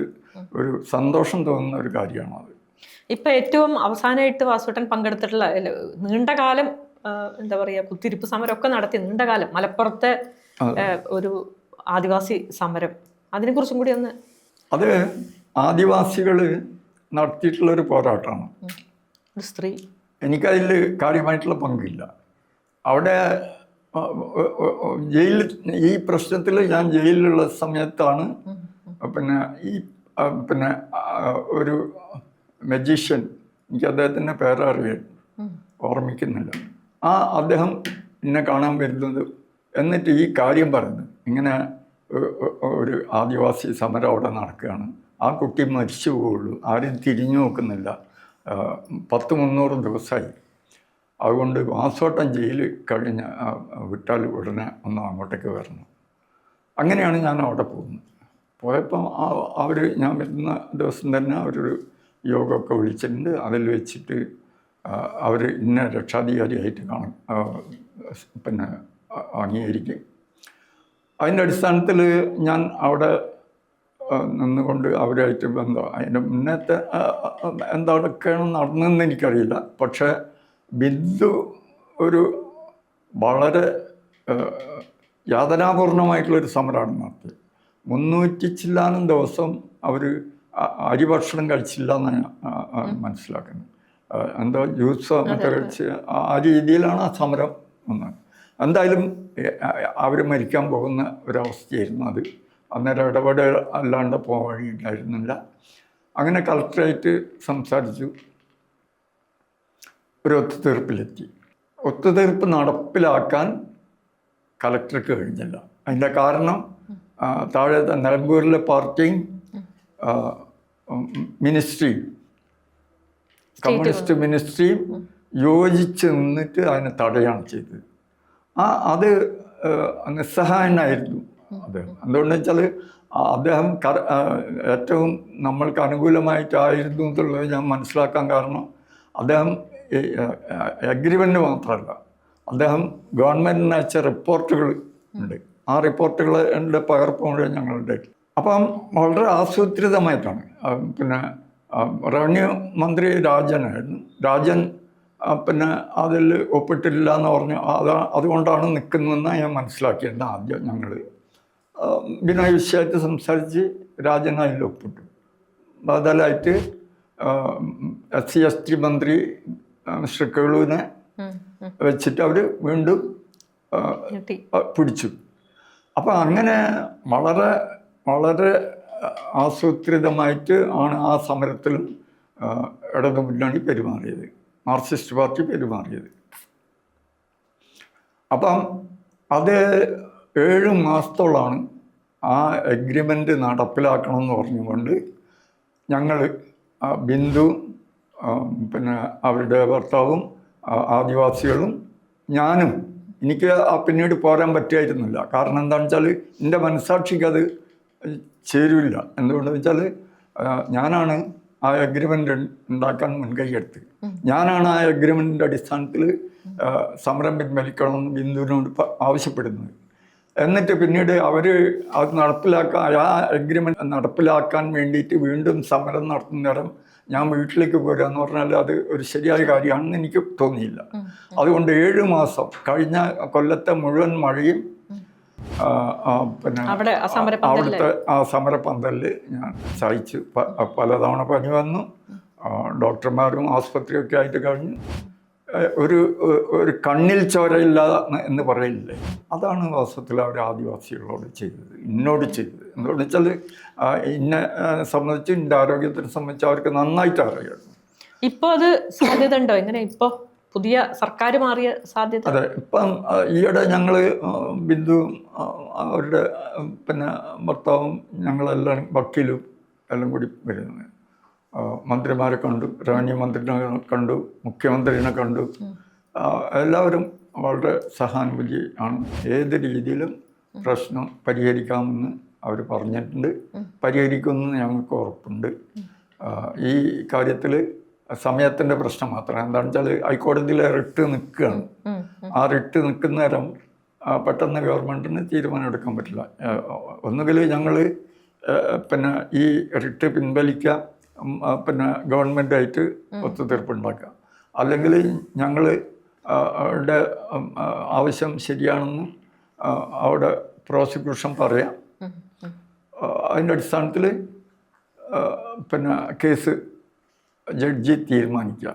ഒരു സന്തോഷം തോന്നുന്ന ഒരു കാര്യമാണ്. ഇപ്പം ഏറ്റവും അവസാനമായിട്ട് വാസുവേട്ടൻ പങ്കെടുത്തിട്ടുള്ള നീണ്ടകാലം എന്താ പറയുക കുത്തിരിപ്പ് സമരമൊക്കെ നടത്തി നീണ്ടകാലം മലപ്പുറത്തെ ഒരു ആദിവാസി സമരം, അതിനെക്കുറിച്ചും കൂടി ഒന്ന്. അത് ആദിവാസികൾ നടത്തിയിട്ടുള്ളൊരു പോരാട്ടമാണ്. ഒരു സ്ത്രീ, എനിക്കതിൽ കാര്യമായിട്ടുള്ള പങ്കില്ല. അവിടെ ജയിലിൽ ഈ പ്രശ്നത്തിൽ ഞാൻ ജയിലിലുള്ള സമയത്താണ് പിന്നെ ഒരു മജീഷ്യൻ, എനിക്ക് അദ്ദേഹത്തിൻ്റെ പേരറിയാൻ ഓർമ്മിക്കുന്നില്ല, അദ്ദേഹം എന്നെ കാണാൻ വരുന്നത്, എന്നിട്ട് ഈ കാര്യം പറഞ്ഞു, ഇങ്ങനെ ഒരു ആദിവാസി സമരം അവിടെ നടക്കുകയാണ്, ആ കുട്ടി മരിച്ചു പോവുള്ളൂ, ആരും തിരിഞ്ഞു നോക്കുന്നില്ല, 100-300 ദിവസമായി, അതുകൊണ്ട് വാസോട്ടം ജയിൽ കഴിഞ്ഞ് വിട്ടാൽ ഉടനെ ഒന്ന് അങ്ങോട്ടേക്ക് വരണം. അങ്ങനെയാണ് ഞാൻ അവിടെ പോകുന്നത്. പോയപ്പോൾ ഞാൻ വരുന്ന ദിവസം തന്നെ അവരൊരു യോഗമൊക്കെ വിളിച്ചിട്ടുണ്ട്. അതിൽ വെച്ചിട്ട് അവർ ഇന്ന രക്ഷാധികാരിയായിട്ട് പിന്നെ അംഗീകരിക്കും. അതിൻ്റെ അടിസ്ഥാനത്തിൽ ഞാൻ അവിടെ നിന്നുകൊണ്ട് അവരായിട്ട് ബന്ധം, അതിൻ്റെ മുന്നത്തെ എന്തൊക്കെയാണ് നടന്നതെന്ന് എനിക്കറിയില്ല. പക്ഷേ ബിന്ദു ഒരു വളരെ യാതനാപൂർണമായിട്ടുള്ളൊരു സമരമാണ് നടത്തിയത്. 300 ചില്ലാനും ദിവസം അവർ അരിഭക്ഷണം കഴിച്ചില്ല എന്നാണ് മനസ്സിലാക്കുന്നത്. എന്തോ ജ്യൂസോ മറ്റോ കഴിച്ച് ആ രീതിയിലാണ് ആ സമരം വന്നത്. എന്തായാലും അവർ മരിക്കാൻ പോകുന്ന ഒരവസ്ഥയായിരുന്നു അത്. അന്നേരം ഇടപെടൽ അല്ലാണ്ട് പോകാൻ വഴിയുണ്ടായിരുന്നില്ല. അങ്ങനെ കളക്ടറേറ്റ് സംസാരിച്ചു, ഒരു ഒത്തുതീർപ്പിലെത്തി. ഒത്തുതീർപ്പ് നടപ്പിലാക്കാൻ കളക്ടർക്ക് കഴിഞ്ഞില്ല. അതിൻ്റെ കാരണം താഴെ നിലമ്പൂരിലെ പാർട്ടിയും മിനിസ്ട്രിയും, കമ്മ്യൂണിസ്റ്റ് മിനിസ്ട്രിയും യോജിച്ച് നിന്നിട്ട് അതിനെ തടയാണ് ചെയ്തത്. അത് നിസ്സഹായനായിരുന്നു അദ്ദേഹം. എന്തുകൊണ്ടെന്ന് വെച്ചാൽ അദ്ദേഹം ഏറ്റവും നമ്മൾക്ക് അനുകൂലമായിട്ടായിരുന്നു എന്നുള്ളത് ഞാൻ മനസ്സിലാക്കാൻ കാരണം, അദ്ദേഹം എഗ്രിമെൻ്റ് മാത്രമല്ല, അദ്ദേഹം ഗവൺമെൻറ്റിന് അയച്ച റിപ്പോർട്ടുകൾ ഉണ്ട്. ആ റിപ്പോർട്ടുകളുടെ പകർപ്പ് മുഴുവൻ ഞങ്ങളുടെ. അപ്പം വളരെ ആസൂത്രിതമായിട്ടാണ്. പിന്നെ റവന്യൂ മന്ത്രി രാജനായിരുന്നു. രാജൻ പിന്നെ അതിൽ ഒപ്പിട്ടില്ല എന്ന് പറഞ്ഞു. അതുകൊണ്ടാണ് നിൽക്കുന്നതെന്ന് ഞാൻ മനസ്സിലാക്കിയത്. ആദ്യം ഞങ്ങൾ ബിനോയ് വിശ്വമായിട്ട് സംസാരിച്ച് രാജൻ അതിൽ ഒപ്പിട്ടു. ബദലായിട്ട് SC/ST മന്ത്രി മിസ്റ്റർ കേളുവിനെ വെച്ചിട്ട് അവർ വീണ്ടും പിടിച്ചു. അപ്പം അങ്ങനെ വളരെ വളരെ ആസൂത്രിതമായിട്ട് ആണ് ആ സമരത്തിലും ഇടതു മുന്നണി പെരുമാറിയത്, മാർക്സിസ്റ്റ് പാർട്ടി പെരുമാറിയത്. അപ്പം അത് 7 മാസത്തോളമാണ് ആ എഗ്രിമെൻ്റ് നടപ്പിലാക്കണമെന്ന് പറഞ്ഞുകൊണ്ട് ഞങ്ങൾ ബിന്ദു, പിന്നെ അവരുടെ ഭർത്താവും ആദിവാസികളും ഞാനും, എനിക്ക് പിന്നീട് പോരാൻ പറ്റുമായിരുന്നില്ല. കാരണം എന്താണെന്ന് വെച്ചാൽ എൻ്റെ മനസ്സാക്ഷിക്ക് അത് ചേരില്ല. എന്തുകൊണ്ടെന്ന് വെച്ചാൽ ഞാനാണ് ആ എഗ്രിമെൻ്റ് ഉണ്ടാക്കാൻ മുൻകൈയെടുത്ത്, ഞാനാണ് ആ എഗ്രിമെൻറ്റിൻ്റെ അടിസ്ഥാനത്തിൽ സമരം പിൻവലിക്കണമെന്ന് ബിന്ദുവിനോട് ആവശ്യപ്പെടുന്നത്. എന്നിട്ട് പിന്നീട് അവർ അത് ആ എഗ്രിമെൻ്റ് നടപ്പിലാക്കാൻ വേണ്ടിയിട്ട് വീണ്ടും സമരം നടത്തുന്ന നേരം ഞാൻ വീട്ടിലേക്ക് പോരുക എന്ന് പറഞ്ഞാൽ അത് ഒരു ശരിയായ കാര്യമാണെന്ന് എനിക്ക് തോന്നിയില്ല. അതുകൊണ്ട് 7 മാസം കഴിഞ്ഞ കൊല്ലത്തെ മുഴുവൻ മഴയും പിന്നെ അവിടുത്തെ ആ സമരപന്തലിൽ ഞാൻ സഹിച്ചു. പലതവണ പനി വന്നു, ഡോക്ടർമാരും ആസ്പത്രിയൊക്കെ ആയിട്ട് കഴിഞ്ഞു. ഒരു കണ്ണിൽ ചോരയില്ല എന്ന് പറയില്ലേ, അതാണ് വാസ്തവത്തിൽ അവർ ആദിവാസികളോട് ചെയ്തത്, എന്നോട് ചെയ്തത്. എന്തുകൊണ്ടെന്ന് വെച്ചാൽ എന്നെ സംബന്ധിച്ച്, എൻ്റെ ആരോഗ്യത്തിനെ സംബന്ധിച്ച് അവർക്ക് നന്നായിട്ട് അറിയായിരുന്നു. ഇപ്പോൾ അത് സാധ്യത ഉണ്ടോ? എങ്ങനെ ഇപ്പോൾ പുതിയ സർക്കാർ മാറിയ സാധ്യത? അതെ, ഇപ്പം ഈയിടെ ഞങ്ങൾ ബിന്ദുവും അവരുടെ പിന്നെ ഭർത്താവും ഞങ്ങളെല്ലാം വക്കീലും എല്ലാം കൂടി വരുന്നത്. മന്ത്രിമാരെ കണ്ടു, റവന്യൂ മന്ത്രിനെ കണ്ടു, മുഖ്യമന്ത്രിനെ കണ്ടു. എല്ലാവരും വളരെ സഹാനുഭൂതി ആണ്. ഏത് രീതിയിലും പ്രശ്നം പരിഹരിക്കാമെന്ന് അവർ പറഞ്ഞിട്ടുണ്ട്. പരിഹരിക്കുമെന്ന് ഞങ്ങൾക്ക് ഉറപ്പുണ്ട്. ഈ കാര്യത്തിൽ സമയത്തിൻ്റെ പ്രശ്നം മാത്രമാണ്. എന്താണെന്ന് വെച്ചാൽ ഹൈക്കോടതിയിലെ റിട്ട് നിൽക്കുകയാണ്. ആ റിട്ട് നിൽക്കുന്ന നേരം പെട്ടെന്ന് ഗവൺമെൻറ്റിന് തീരുമാനമെടുക്കാൻ പറ്റില്ല. ഒന്നുകിൽ ഞങ്ങൾ പിന്നെ ഈ റിട്ട് പിൻവലിക്കുക, പിന്നെ ഗവൺമെൻറ്റായിട്ട് ഒത്തുതീർപ്പുണ്ടാക്കുക, അല്ലെങ്കിൽ ഞങ്ങൾ ടെ ആവശ്യം ശരിയാണെന്ന് അവിടെ പ്രോസിക്യൂഷൻ പറയാം. അതിൻ്റെ അടിസ്ഥാനത്തിൽ പിന്നെ കേസ് ജഡ്ജി തീരുമാനിക്കുക.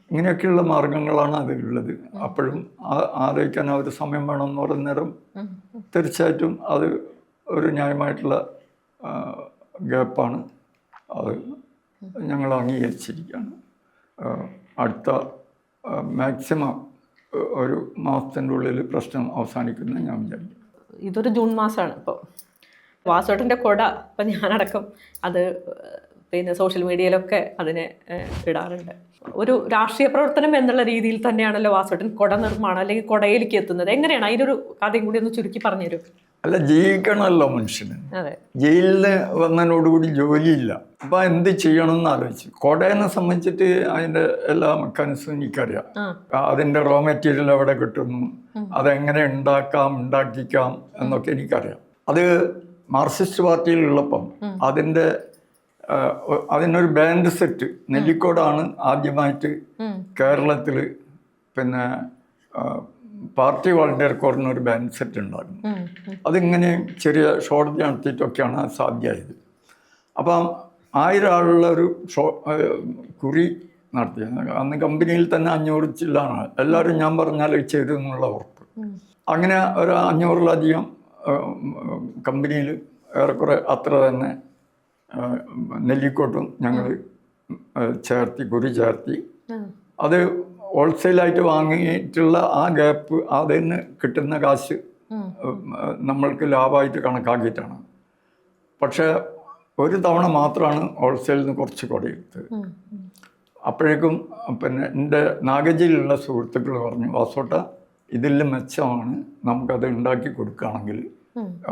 ഇങ്ങനെയൊക്കെയുള്ള മാർഗങ്ങളാണ് അതിലുള്ളത്. അപ്പോഴും ആലോചിക്കാൻ ആ ഒരു സമയം വേണമെന്ന് പറയുന്ന നേരം തീർച്ചയായിട്ടും അത് ഒരു ന്യായമായിട്ടുള്ള ഗ്യാപ്പാണ്. അത് ഞങ്ങൾ അംഗീകരിച്ചിരിക്കുകയാണ്. അടുത്ത മാക്സിമം ഒരു മാസത്തിൻ്റെ ഉള്ളിൽ പ്രശ്നം അവസാനിക്കുന്ന ഞാൻ വിചാരിക്കും. ഇതൊരു ജൂൺ മാസമാണ് ഇപ്പോൾ. വാസുവേട്ടൻ്റെ കൊട ഇപ്പം ഞാനടക്കം അത് പിന്നെ സോഷ്യൽ മീഡിയയിലൊക്കെ അതിനെ ഇടാറുണ്ട്. ഒരു രാഷ്ട്രീയ പ്രവർത്തനം എന്നുള്ള രീതിയിൽ തന്നെയാണല്ലോ വാസുവേട്ടൻ കൊട നിർമ്മാണം അല്ലെങ്കിൽ കൊടയിലേക്ക് എത്തുന്നത്. എങ്ങനെയാണ് അതിനൊരു കഥയും കൂടി ഒന്ന് ചുരുക്കി പറഞ്ഞു തരും? അല്ല, ജീവിക്കണമല്ലോ മനുഷ്യന്. അതെ, ജയിലിൽ വന്നതിനോടുകൂടി ജോലിയില്ല. അപ്പം എന്ത് ചെയ്യണമെന്ന് ആലോചിച്ചു. കൊടയെന്നെ സംബന്ധിച്ചിട്ട് അതിൻ്റെ എല്ലാ മെക്കാനിസവും എനിക്കറിയാം. അതിൻ്റെ റോ മെറ്റീരിയൽ എവിടെ കിട്ടുന്നു, അതെങ്ങനെ ഉണ്ടാക്കിക്കാം എന്നൊക്കെ എനിക്കറിയാം. അത് മാർക്സിസ്റ്റ് പാർട്ടിയിലുള്ളപ്പം അതിനൊരു ബാൻഡ് സെറ്റ് നെല്ലിക്കോടാണ് ആദ്യമായിട്ട് കേരളത്തിൽ പിന്നെ പാർട്ടി വോളണ്ടിയർ കോറിന് ഒരു ബാൻഡ് സെറ്റ് ഉണ്ടായിരുന്നു. അതിങ്ങനെ ചെറിയ ഷോർട്ട് നടത്തിയിട്ടൊക്കെയാണ് അത് സാധ്യമായത്. അപ്പം 1000 ആളുള്ള ഒരു കുറി നടത്തി. അന്ന് കമ്പനിയിൽ തന്നെ 500 ചില്ലാണ്. എല്ലാവരും ഞാൻ പറഞ്ഞാൽ ചെയ്തു എന്നുള്ള ഉറപ്പ്. അങ്ങനെ ഒരു 500-ലധികം കമ്പനിയിൽ ഏറെക്കുറെ അത്ര തന്നെ നെല്ലിക്കോട്ടും ഞങ്ങൾ കുറി ചേർത്തി. അത് ഹോൾസെയിലായിട്ട് വാങ്ങിയിട്ടുള്ള ആ ഗ്യാപ്പ്, അതിന് കിട്ടുന്ന കാശ് നമ്മൾക്ക് ലാഭമായിട്ട് കണക്കാക്കിയിട്ടാണ്. പക്ഷേ ഒരു തവണ മാത്രമാണ് ഹോൾസെയിലിൽ നിന്ന് കുറച്ച് കൊടയെടുത്തത്. അപ്പോഴേക്കും പിന്നെ എൻ്റെ നാഗജിയിലുള്ള സുഹൃത്തുക്കൾ പറഞ്ഞു, വാസോട്ട ഇതിൽ മെച്ചമാണ്, നമുക്കത് ഉണ്ടാക്കി കൊടുക്കുകയാണെങ്കിൽ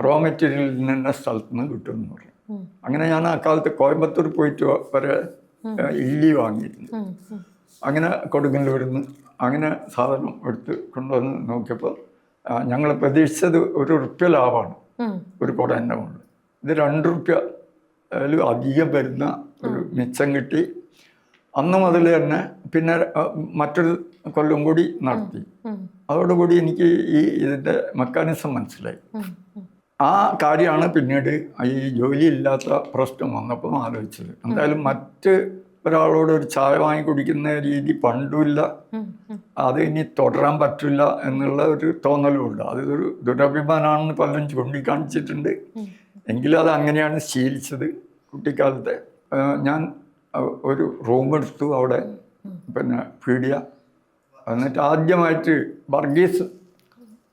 റോ മെറ്റീരിയൽ തന്നെ സ്ഥലത്ത് നിന്ന് കിട്ടുമെന്ന് പറഞ്ഞു. അങ്ങനെ ഞാൻ ആ കാലത്ത് കോയമ്പത്തൂർ പോയിട്ട് വരെ ഇല്ലി വാങ്ങിയിരുന്നു. അങ്ങനെ കൊടുങ്ങല്ലൂരിൽ നിന്ന് അങ്ങനെ സാധനം എടുത്ത് കൊണ്ടുവന്ന് നോക്കിയപ്പോൾ ഞങ്ങൾ പ്രതീക്ഷിച്ചത് ₹1 ലാഭമാണ് ഒരു കുട എൻ്റെ മുകളിൽ. ഇത് ₹2 അധികം വരുന്ന ഒരു മിച്ചം കിട്ടി. അന്ന് മുതൽ തന്നെ പിന്നെ മറ്റൊരു കൊല്ലം കൂടി നടത്തി. അതോടുകൂടി എനിക്ക് ഇതിൻ്റെ മെക്കാനിസം മനസ്സിലായി. ആ കാര്യമാണ് പിന്നീട് ഈ ജോലിയില്ലാത്ത പ്രശ്നം വന്നപ്പോൾ ആലോചിച്ചത്. എന്തായാലും മറ്റ് ഒരാളോട് ഒരു ചായ വാങ്ങി കുടിക്കുന്ന രീതി പണ്ടുമില്ല, അത് ഇനി തുടരാൻ പറ്റില്ല എന്നുള്ള ഒരു തോന്നലുമുണ്ട്. അതൊരു ദുരഭിമാനമാണെന്ന് പലരും ചൂണ്ടിക്കാണിച്ചിട്ടുണ്ട്. എങ്കിലും അത് അങ്ങനെയാണ് ശീലിച്ചത് കുട്ടിക്കാലത്തെ. ഞാൻ ഒരു റൂം എടുത്തു അവിടെ, പിന്നെ പീഡിയ. എന്നിട്ട് ആദ്യമായിട്ട് വർഗീസ്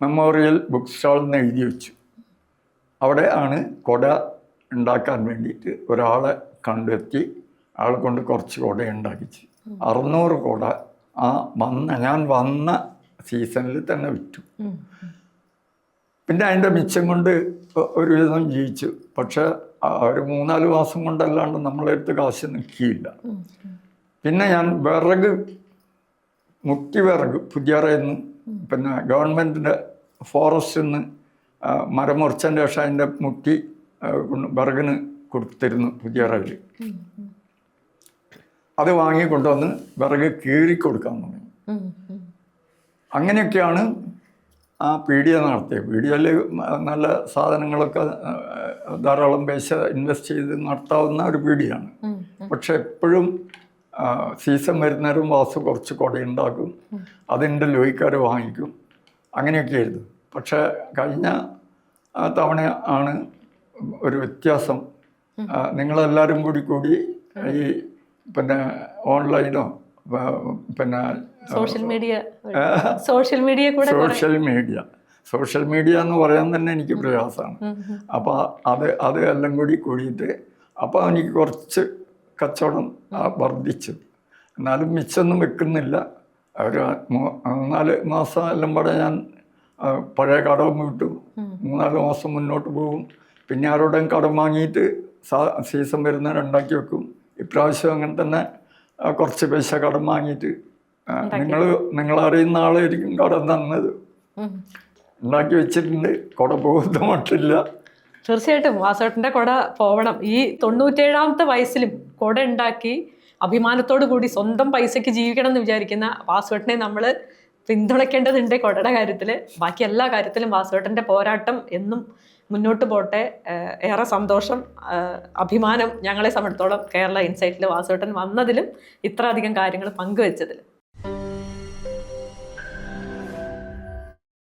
മെമ്മോറിയൽ ബുക്ക് സ്റ്റാളിൽ നിന്ന് എഴുതി വെച്ചു. അവിടെ ആണ് കുട ഉണ്ടാക്കാൻ വേണ്ടിയിട്ട് ഒരാളെ കണ്ടെത്തി, ആളെ കൊണ്ട് കുറച്ച് കുട ഉണ്ടാക്കിച്ച് 600 കുട ഞാൻ വന്ന സീസണിൽ തന്നെ വിറ്റു. പിന്നെ അതിൻ്റെ മിച്ചം കൊണ്ട് ഒരുവിധം ജീവിച്ചു. പക്ഷെ ഒരു 3-4 മാസം കൊണ്ടല്ലാണ്ട് നമ്മളെടുത്ത് കാശ് നിൽക്കിയില്ല. പിന്നെ ഞാൻ മുറ്റി വിറക് പുതിയറയിൽ നിന്ന്, പിന്നെ ഗവൺമെൻറ്റിൻ്റെ ഫോറസ്റ്റിൽ നിന്ന് മരം മുറിച്ചതിൻ്റെ ശേഷം അതിൻ്റെ മുറ്റി വിറകിന് കൊടുത്തിരുന്നു പുതിയറയിൽ. അത് വാങ്ങിക്കൊണ്ടുവന്ന് വിറക് കീറിക്കൊടുക്കാൻ തുടങ്ങി. അങ്ങനെയൊക്കെയാണ് ആ പീഡിയ നടത്തിയത്. പീഡിയയിൽ നല്ല സാധനങ്ങളൊക്കെ ധാരാളം പൈസ ഇൻവെസ്റ്റ് ചെയ്ത് നടത്താവുന്ന ഒരു പീഡിയാണ്. പക്ഷെ എപ്പോഴും സീസൺ വരുന്നവരും വാസു കുറച്ച് കുടയുണ്ടാക്കും, അതിൻ്റെ ലോയിക്കാർ വാങ്ങിക്കും, അങ്ങനെയൊക്കെയായിരുന്നു. പക്ഷെ കഴിഞ്ഞ തവണ ആണ് ഒരു വ്യത്യാസം. നിങ്ങളെല്ലാവരും കൂടി ഈ പിന്നെ ഓൺലൈനോ പിന്നെ സോഷ്യൽ മീഡിയ എന്ന് പറയാൻ തന്നെ എനിക്ക് പ്രയാസമാണ്. അപ്പോൾ അത് എല്ലാം കൂടിയിട്ട് അപ്പോൾ എനിക്ക് കുറച്ച് കച്ചവടം വർദ്ധിച്ചു. എന്നാലും മിച്ചമൊന്നും വെക്കുന്നില്ല. ഒരു 3-4 മാസം എല്ലാം പാടെ ഞാൻ പഴയ കടവും വിട്ടു. 3-4 മാസം മുന്നോട്ട് പോകും. പിന്നെ ആരോടെയും കടം വാങ്ങിയിട്ട് സീസൺ വരുന്നവരെ ഉണ്ടാക്കി വെക്കും. ഇപ്രാവശ്യം അങ്ങനെ തന്നെ കുറച്ച് പൈസ കടം വാങ്ങിയിട്ട് നിങ്ങളറിയുന്ന ആളായിരിക്കും കടം തന്നത്, ഉണ്ടാക്കി വെച്ചിട്ടുണ്ട്. കുട പോകുന്ന മട്ടില്ല. തീർച്ചയായിട്ടും വാസുവേട്ടൻ്റെ കുട പോവണം. ഈ 97ാമത്തെ വയസ്സിലും കുട ഉണ്ടാക്കി അഭിമാനത്തോടു കൂടി സ്വന്തം പൈസയ്ക്ക് ജീവിക്കണം എന്ന് വിചാരിക്കുന്ന വാസുവേട്ടനെ നമ്മൾ പിന്തുണയ്ക്കേണ്ടതുണ്ട് കുടയുടെ കാര്യത്തിൽ. ബാക്കി എല്ലാ കാര്യത്തിലും വാസുവേട്ടൻ്റെ പോരാട്ടം എന്നും മുന്നോട്ട് പോട്ടെ. ഏറെ സന്തോഷം, അഭിമാനം ഞങ്ങളെ സംബന്ധിച്ചിടത്തോളം കേരള ഇൻസൈറ്റിൽ വാസുവേട്ടൻ വന്നതിലും ഇത്ര അധികം കാര്യങ്ങൾ പങ്കുവെച്ചതിൽ.